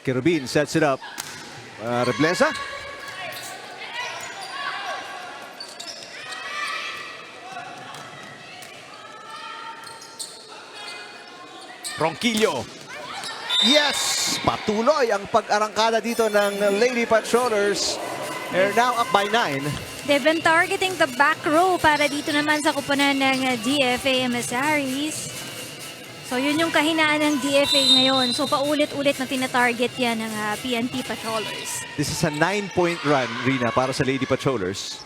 Kerubin sets it up. Rebleza. Ronquillo. Yes! Patuloy ang pag-arangkada dito ng Lady Patrollers. They're now up by 9. They've been targeting the back row para dito naman sa kupunan ng DFA emissaries. So yun yung kahinaan ng DFA ngayon. So paulit-ulit na tina-target yan ng PNP Patrollers. This is a 9-point run, Rina, para sa Lady Patrollers.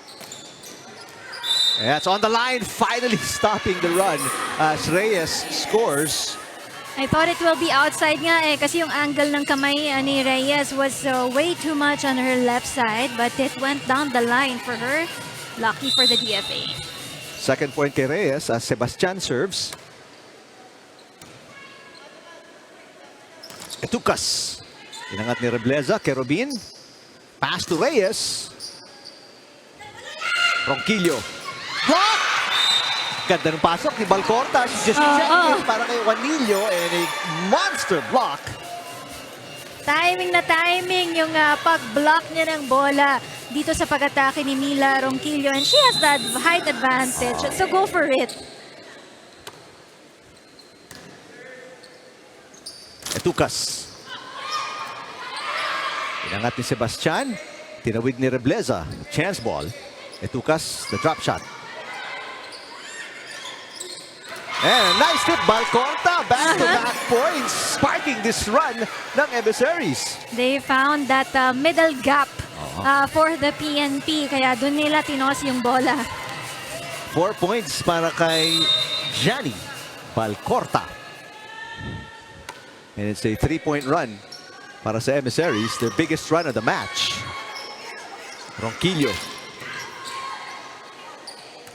That's on the line, finally stopping the run as Reyes scores. I thought it will be outside nga eh kasi yung angle ng kamay ni Reyes was way too much on her left side but it went down the line for her. Lucky for the DFA. Second point kay Reyes as Sebastian serves. Etukas. Inangat ni Rebleza, Kerubin. Pass to Reyes. Ronquillo. Block! Ganda ng pasok ni Balcorta. Just checking para kay Juanillo and a monster block. Timing na timing yung pag-block niya ng bola dito sa pag-atake ni Mila Ronquillo and she has that height advantage. So go for it. Etukas. Inangat ni Sebastian. Tinawid ni Rebleza. Chance ball. Etukas, the drop shot. And nice tip, Balcorta. Back-to-back points. Sparking this run ng emissaries. They found that middle gap for the PNP. Kaya doon nila tinos yung bola. 4 points para kay Gianni Balcorta. And it's a 3-point run para sa emissaries. Their biggest run of the match. Ronquillo.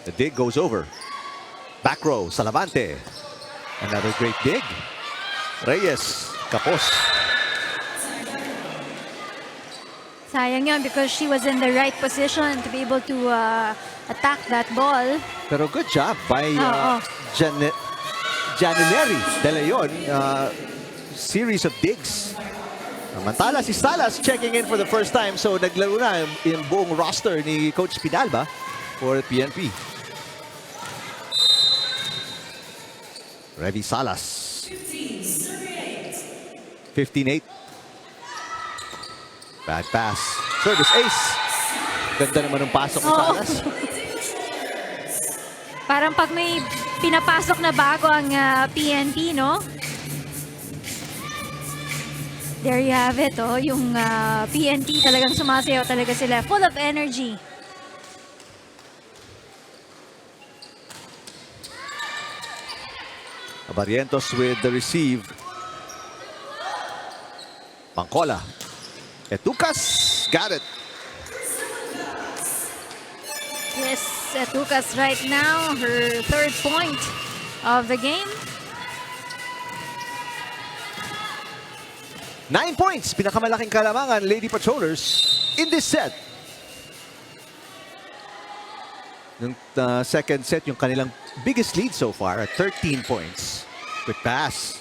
The dig goes over. Back row, Salavante. Another great dig. Reyes, kapos. Sayang yun because she was in the right position to be able to attack that ball. Pero good job by Janilleri De Leon. Series of digs. Samantala si Salas checking in for the first time. So naglaro na yung buong roster ni Coach Pidalba for PNP. Revy Salas. 15-8. Bad pass. Service ace. Ganda naman ng pasok ni Salas. Parang pag may pinapasok na bago ang PNP, no? There you have it, oh. Yung PNP talagang sumasayaw talaga sila. Full of energy. Barrientos with the receive. Pangkola. Etukas. Got it. Yes, Etukas right now, her third point of the game. 9 points. Pinakamalaking kalamangan, Lady Patrollers in this set. Yung second set, yung kanilang biggest lead so far at 13 points. Quick pass.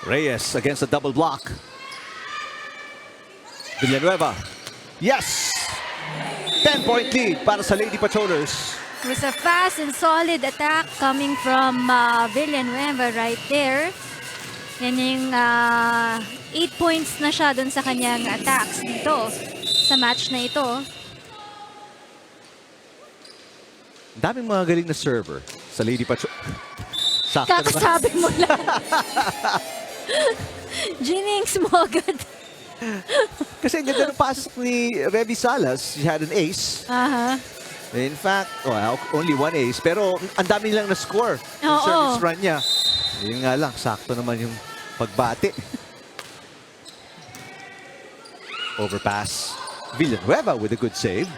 Reyes against the double block. Villanueva. Yes! 10-point lead para sa Lady Patrollers. It was a fast and solid attack coming from Villanueva right there. Yan yung 8 points na siya dun sa kanyang attacks dito sa match na ito. Daming mga galing na server sa Lady Patrol. Sakto naman. Kakasabi mo lang. Jinx mo agad. Kasi ang ganda ng pasok ni Revy Salas. She had an ace. Aha. In fact, well, only one ace. Pero ang dami nilang na-score. Yung Oo. service run niya. Yun nga lang, sakto naman yung pagbati. Overpass. Villanueva with a good save.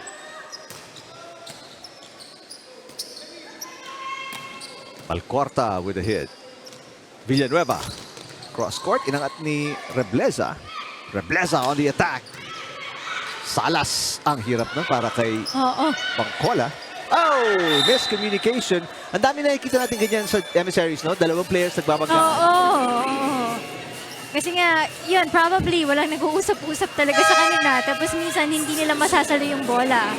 Alcorta with a hit. Villanueva. Cross court. Inangat ni Rebleza. Rebleza on the attack. Salas ang hirap na para kay Oo. Pangkola. Oh! Miscommunication. Ang dami nakikita natin ganyan sa emissaries, no? Dalawang players nagbabangga. Oo. Kasi nga, yun, probably walang nag-uusap-usap talaga sa kanila. Tapos minsan hindi nila masasalo yung bola.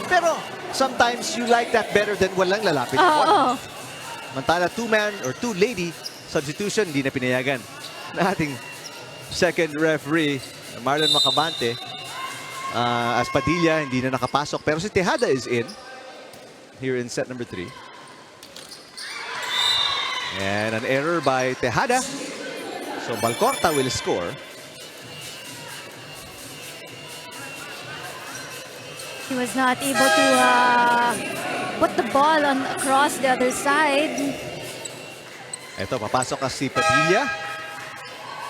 Pero sometimes you like that better than walang lalapit. Oo. Mantala, two-man or two-lady substitution, hindi na pinayagan na ating second referee, Marlon Macabante. As Padilla, hindi na nakapasok. Pero si Tejada is in here in set number 3. And an error by Tejada. So Balcorta will score. He was not able to put the ball on across the other side. Ito, papasok si Padilla.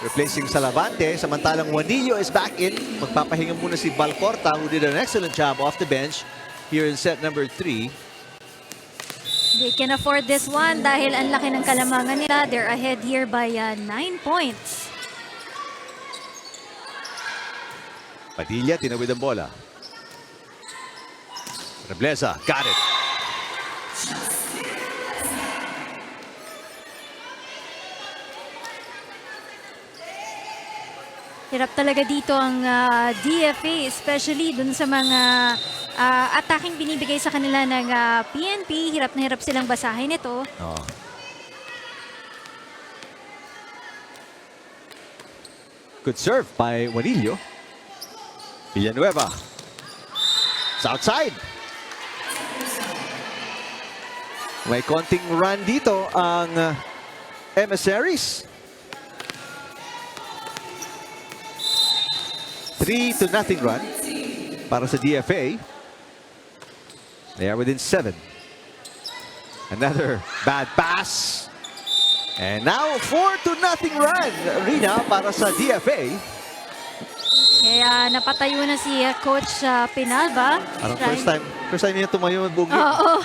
Replacing Salavante. Samantalang Juanillo is back in. Magpapahinga muna si Balcorta, who did an excellent job off the bench here in set number 3. They can afford this one dahil ang laki ng kalamangan nila. They're ahead here by 9 points. Padilla, tinawid ang bola. Rebleza, got it. Hirap talaga dito ang DFA, especially dun sa mga attacking binibigay sa kanila ng PNP. Hirap na hirap silang basahin ito. Oh. Good serve by Juanillo. Villanueva. It's outside. May konting run dito ang emissaries. 3-0 run para sa DFA. They are within 7. Another bad pass. And now 4-0 run, Rina, para sa DFA. Kaya napatayo na si Coach Pinalba. Parang first time niya tumayo buong game. Oo.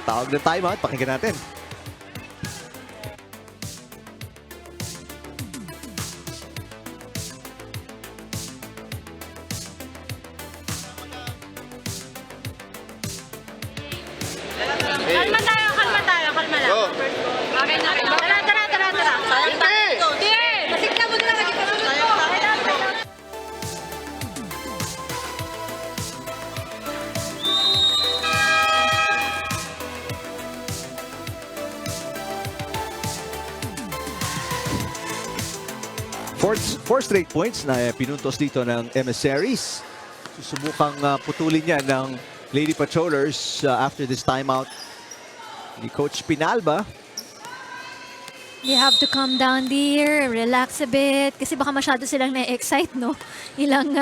Tawag ng timeout, pakinggan natin. Kalma tayo, kalma lang. Go. Okay na, okay na. Tara. Hindi! Masigla mo na lang kita. Four straight points na pinuntos dito ng emissaries. Susubukang putulin niya ng Lady Patrollers after this timeout ni Coach Pinalba. You have to calm down there, relax a bit. Kasi baka masyado silang na-excite, no? Ilang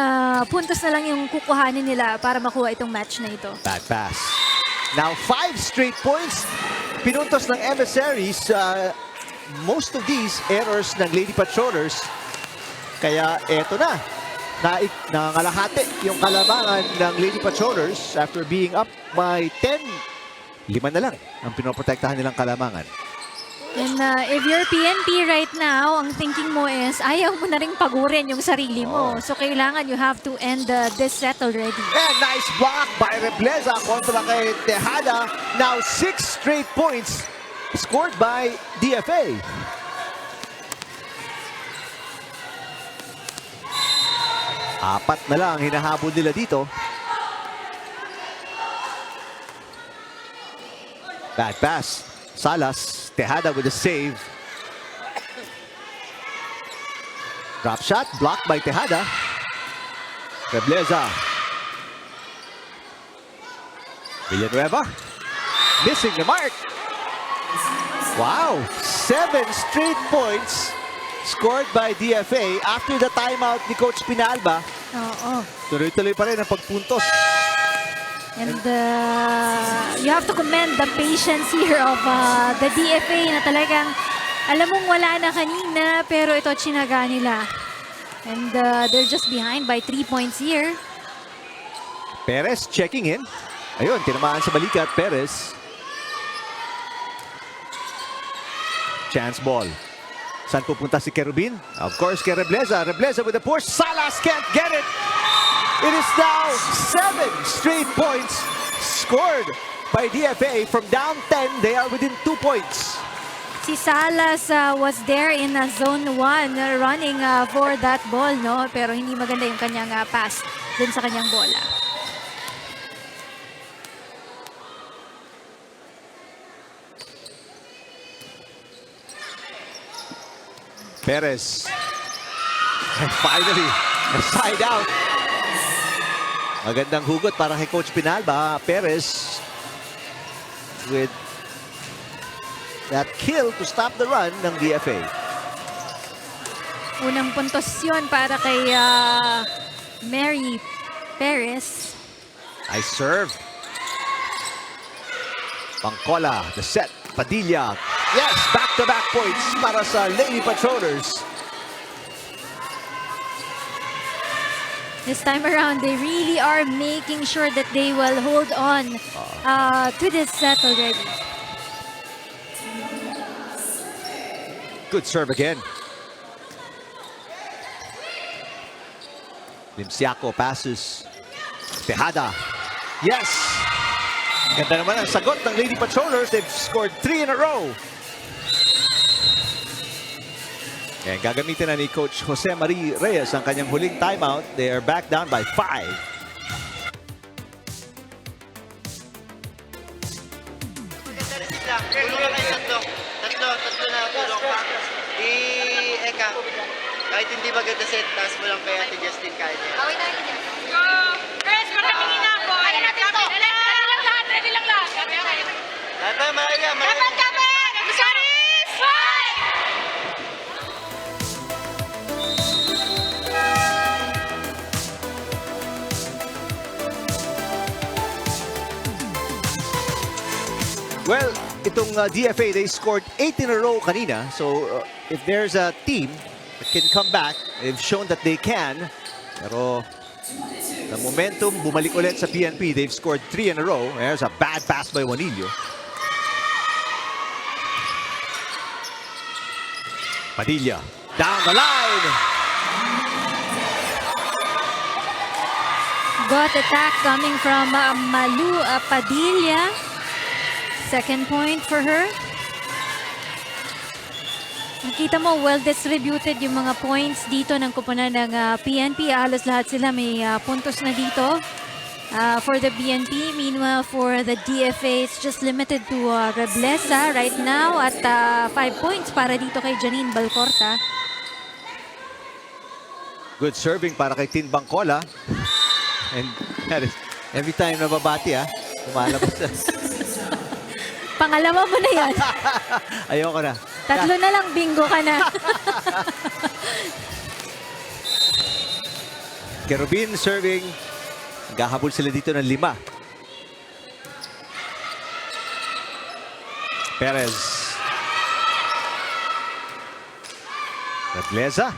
puntos na lang yung kukuhanin nila para makuha itong match na ito. Bad pass. Now 5 straight points pinuntos ng emissaries. Most of these errors ng Lady Patrollers. Kaya eto na. Nangangalahati yung kalamangan ng Lady Patrollers after being up by 10. 5 na lang ang pinoprotektahan nilang kalamangan. And if you're PNP right now, ang thinking mo is, ayaw mo na ring pagurin yung sarili mo. So, kailangan you have to end this set already. And nice block by Rebleza kontra kay Tejada. Now 6 straight points scored by DFA. Apat na lang hinahabol nila dito. Bad pass. Salas. Tejada with a save. Drop shot. Blocked by Tejada. Rebleza. Villanueva. Missing the mark. Wow. 7 straight points scored by DFA after the timeout ni Coach Pinalba. Oo. Tuloy-tuloy pa rin ang pagpuntos. And you have to commend the patience here of the DFA na talagang alam mong wala na kanina pero ito tsinaga nila. And they're just behind by 3 points here. Perez checking in. Ayun, tinamaan sa balikat. Perez. Chance ball. Saan pupunta si Kerubin? Of course, kay Rebleza. Rebleza with a push. Salas can't get it. It is now 7 straight points scored by DFA. From down 10, they are within 2 points. Si Salas was there in zone 1 running for that ball, no? Pero hindi maganda yung kanyang pass dun sa kanyang bola. Perez. And finally, a side out. Magandang hugot para kay Coach Pinalba. Perez with that kill to stop the run ng DFA. Unang puntos yun para kay Mary Perez. Nice serve. Pangcola, the set. Padilla. Yes, back-to-back points para sa Lady Patrollers. This time around, they really are making sure that they will hold on to this set already. Good serve again. Limsiaco passes. Tejada. Yes! Ganda naman ang sagot ng Lady Patrollers. They've scored 3 in a row. And gagamitin na ni Coach Jose Marie Reyes ang kanyang huling timeout. They are back down by 5. Tulungan kayo tatlo na tulong pa. Eka, kahit hindi maganda set, taas mo lang kay Ate Justin kahit yan. Away tayo dyan. Go! Chris, maraming ina po. Kaya natin to. Ready lang lahat. Lahat tayo, Maria. Kapan, kapan! Charis! Fight! Well, itong DFA, they scored 8 in a row kanina. So, if there's a team that can come back, they've shown that they can. Pero, the momentum bumalik ulit sa PNP. They've scored 3 in a row. There's a bad pass by Juanillo. Padilla, down the line. Got attack coming from Malu Padilla. Second point for her. Nakita mo, well-distributed yung mga points dito ng kupunan ng PNP. Halos lahat sila may puntos na dito for the PNP. Meanwhile, for the DFA, it's just limited to Rebleza right now at 5 points para dito kay Janine Balcorta. Good serving para kay Tin Bangcola. And every time nababati, lumalabas. Pangalawa mo na yan. Ayoko na. Tatlo na lang, bingo ka na. Kerubin serving. Gahabol sila dito ng 5. Perez. Rebleza.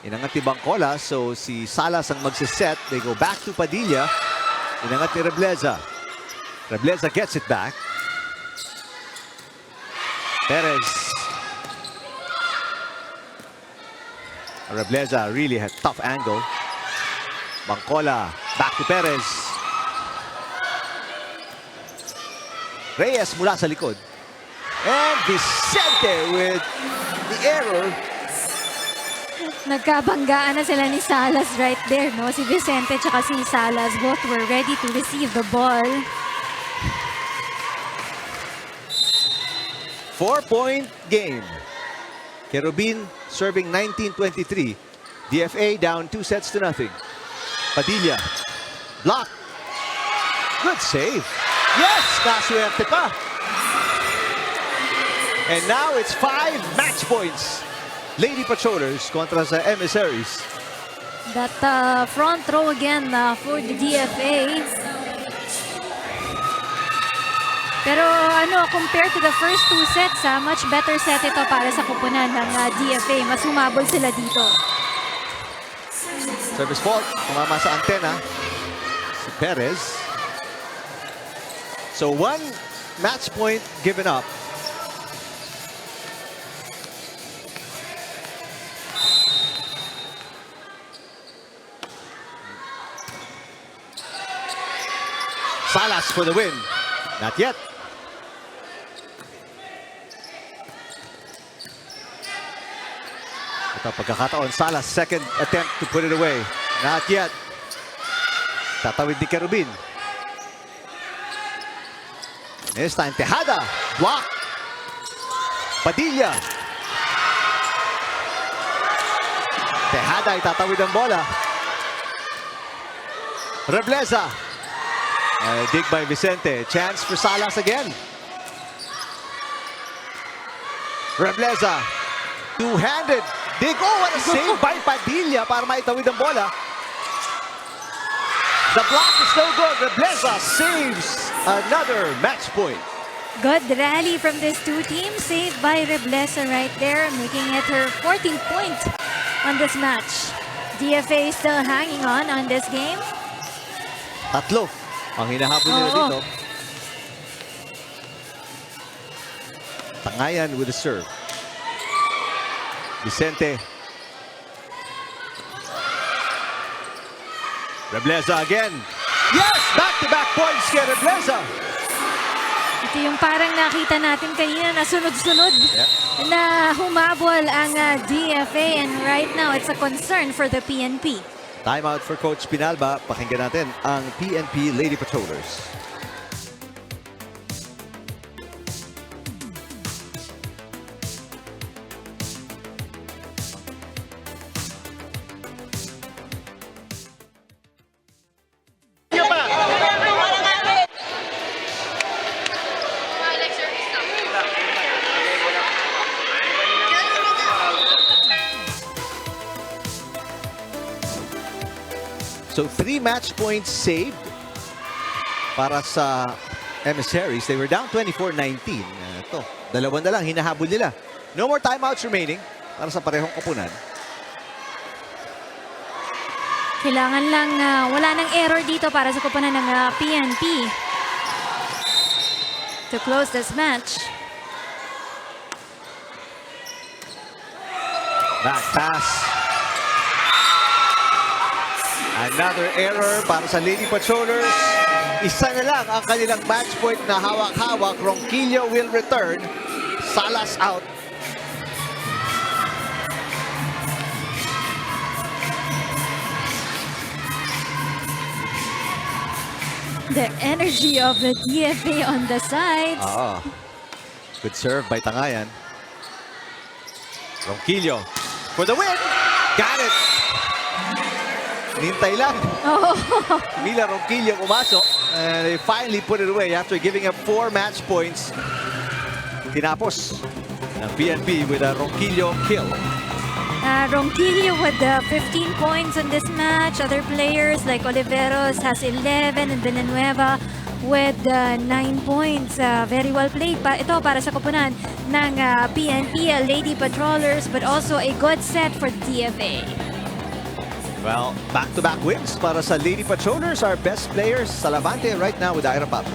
Inangat ni Bangkola, so si Salas ang magsiset. They go back to Padilla. Inangat ni Rebleza. Rebleza gets it back. Perez. Rebleza really had tough angle. Bangkola, back to Perez. Reyes mula sa likod. And Vicente with the error. Nagkabanggaan na sila ni Salas right there, no? Si Vicente tsaka si Salas, both were ready to receive the ball. 4-point game. Kerubin serving 19-23. DFA down 2-0. Padilla. Block. Good save. Yes! Kaswerte pa. And now it's 5 match points. Lady Patrollers kontra sa Emissaries. That front row again for the DFA. Pero compared to the first 2 sets, much better set ito para sa kupunan ng DFA. Mas humabol sila dito. Service fault. Tumama sa antena. Si Perez. So 1 match point given up. Salas for the win. Not yet. Ito pagkakataon. Salas second attempt to put it away. Not yet. Tatawid ni Kerubin. This time Tejada. Block. Padilla. Tejada ay tatawid ang bola. Rebleza. Dig by Vicente. Chance for Salas again. Rebleza. Two-handed. Dig. Oh, what a save by Padilla para maitawid ang bola. The block is no good. Rebleza saves another match point. Good rally from these two teams. Saved by Rebleza right there, making it her 14th point on this match. DFA still hanging on this game. Tatlo ang hinahabol nila dito. Tangayan with the serve. Vicente. Rebleza again. Yes! Back-to-back points kay Rebleza. Ito yung parang nakita natin kanina na sunod-sunod na humabol ang DFA, and right now it's a concern for the PNP. Timeout for Coach Pinalba. Pakinggan natin ang PNP Lady Patrollers. So 3 match points saved para sa Emissaries. They were down 24-19. Ito, dalawa na lang hinahabol nila. No more timeouts remaining para sa parehong koponan. Kailangan lang wala nang error dito para sa koponan ng PNP to close this match. Back pass. Another error para sa Lady Patrollers. Isa na lang ang kanilang match point na hawak-hawak. Ronquillo will return. Salas out. The energy of the DFA on the sides. Good serve by Tangayan. Ronquillo for the win. Got it. Nintay lang. Mila Ronquillo umasok. And they finally put it away after giving up 4 match points. Tinapos ng PNP with a Ronquillo kill. Ronquillo with 15 points in this match. Other players like Oliveros has 11 and Villanueva with 9 points. Very well played pa ito para sa koponan ng PNP Lady Patrollers, but also a good set for DFA. Well, back-to-back wins para sa Lady Patrollers, our best players sa Levante right now with Ira Pablo.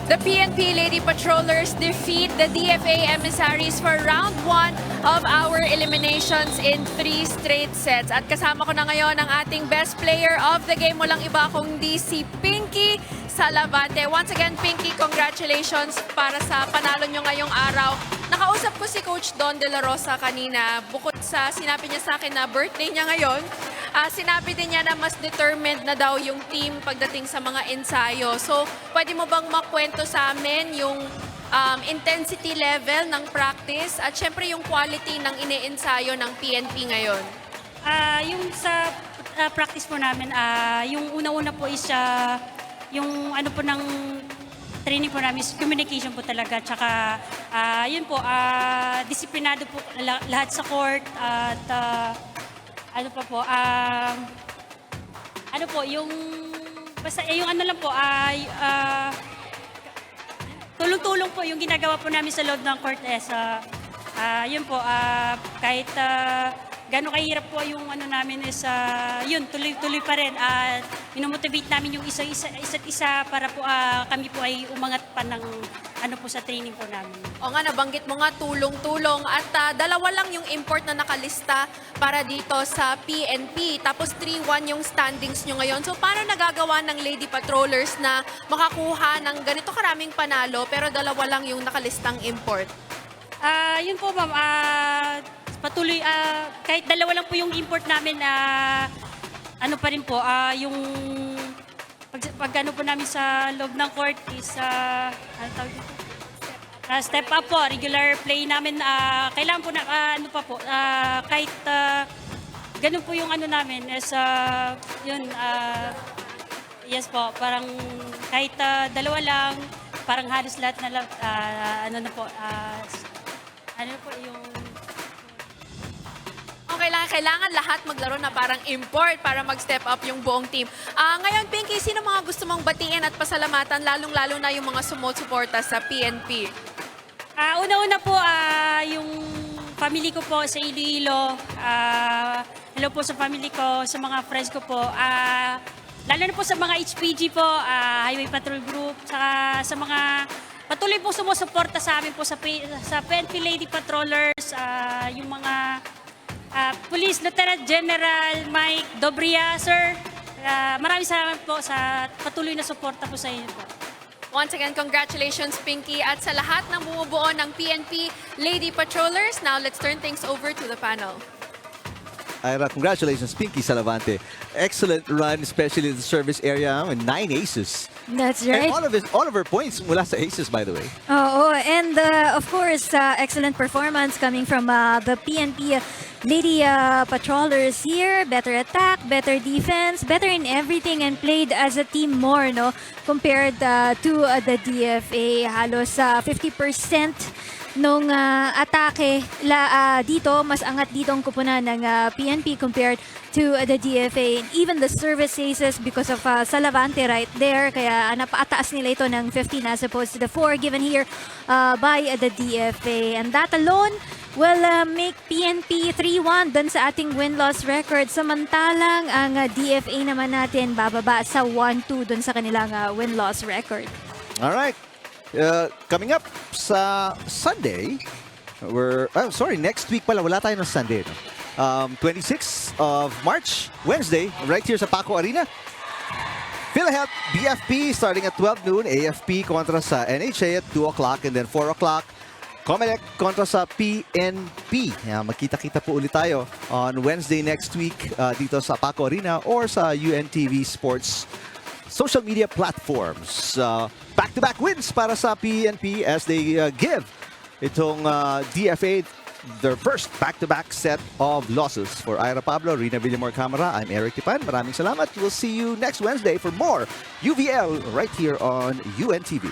The PNP Lady Patrollers defeat the DFA Emissaries for round 1 of our eliminations in 3 straight sets. At kasama ko na ngayon ang ating best player of the game. Walang iba kundi si Pinky Salavante. Once again, Pinky, congratulations para sa panalo nyo ngayong araw. Nakausap ko si Coach Don De La Rosa kanina. Bukod sa sinabi niya sa akin na birthday niya ngayon, sinabi din niya na mas determined na daw yung team pagdating sa mga ensayo. So, pwede mo bang makwento sa amin yung intensity level ng practice at syempre yung quality ng ine-ensayo ng PNP ngayon? Yung sa practice po namin, yung una-una po is yung ano po ng training po namin is communication po talaga. Tsaka yun po, disiplinado po lahat sa court at ano pa po, ano po, yung basta yung ano lang po, tulong-tulong po yung ginagawa po namin sa loob ng court yun po, kahit gano'ng kahirap po yung ano namin is yun, tuloy-tuloy pa rin at minomotivate namin yung isa't isa para po kami po ay umangat pa ng ano po sa training po namin. O nga, nabanggit mo nga tulong-tulong at dalawa lang yung import na nakalista para dito sa PNP. Tapos 3-1 yung standings nyo ngayon. So paano nagagawa ng Lady Patrollers na makakuha ng ganito karaming panalo pero dalawa lang yung nakalistang import? Yun po ma'am, patuloy, kahit dalawa lang po yung import namin, ano pa rin po, yung pag ano po namin sa loob ng court is, ano tawag dito? Step up po, regular play namin, kailangan po na, ano pa po, kahit ganun po yung ano namin, is, yun, yes po, parang kahit dalawa lang, parang halos lahat na lang, ano na po, ano po yung... Okay lang, kailangan lahat maglaro na parang import para mag-step up yung buong team. Ngayon, Pinky, sino mga gusto mong batiin at pasalamatan, lalong-lalo na yung mga sumusuporta sa PNP? Una-una po, yung family ko po sa Iloilo. Hello po sa family ko, sa mga friends ko po. Lalo na po sa mga HPG po, Highway Patrol Group, saka sa mga patuloy po sumusuporta sa amin po sa PNP Lady Patrollers, yung mga Police Lieutenant General Mike Dobria, sir. Maraming salamat po sa patuloy na suporta po sa inyo po. Once again, congratulations, Pinky, at sa lahat ng bumubuo ng PNP Lady Patrollers. Now, let's turn things over to the panel. Ira, congratulations, Pinky Salavante. Excellent run, especially in the service area, with 9 aces. That's right. And all of her points mula sa aces, by the way. Oh, and of course, excellent performance coming from the PNP Lady Patrollers here. Better attack, better defense, better in everything, and played as a team more, no? Compared to the DFA. Halos 50% nung atake dito, mas angat dito ang kupunan ng PNP compared to the DFA. And even the service aces because of Salavante right there. Kaya napaataas nila ito ng 15 as opposed to the 4 given here by the DFA. And that alone will make PNP 3-1 dun sa ating win-loss record. Samantalang ang DFA naman natin bababa sa 1-2 dun sa kanilang win-loss record. All right. Coming up sa Sunday, next week pala, wala tayo ng Sunday. No? 26th of March, Wednesday, right here sa Paco Arena. PhilHealth BFP starting at 12 noon, AFP kontra sa NHA at 2 o'clock, and then 4 o'clock, Comelec kontra sa PNP. Magkita-kita po ulit tayo on Wednesday next week dito sa Paco Arena or sa UNTV Sports social media platforms. Back-to-back wins para sa PNP as they give itong DFA their first back-to-back set of losses. For Ira Pablo, Rina Villamor Camara, I'm Eric Tipan. Maraming salamat. We'll see you next Wednesday for more UVL right here on UNTV.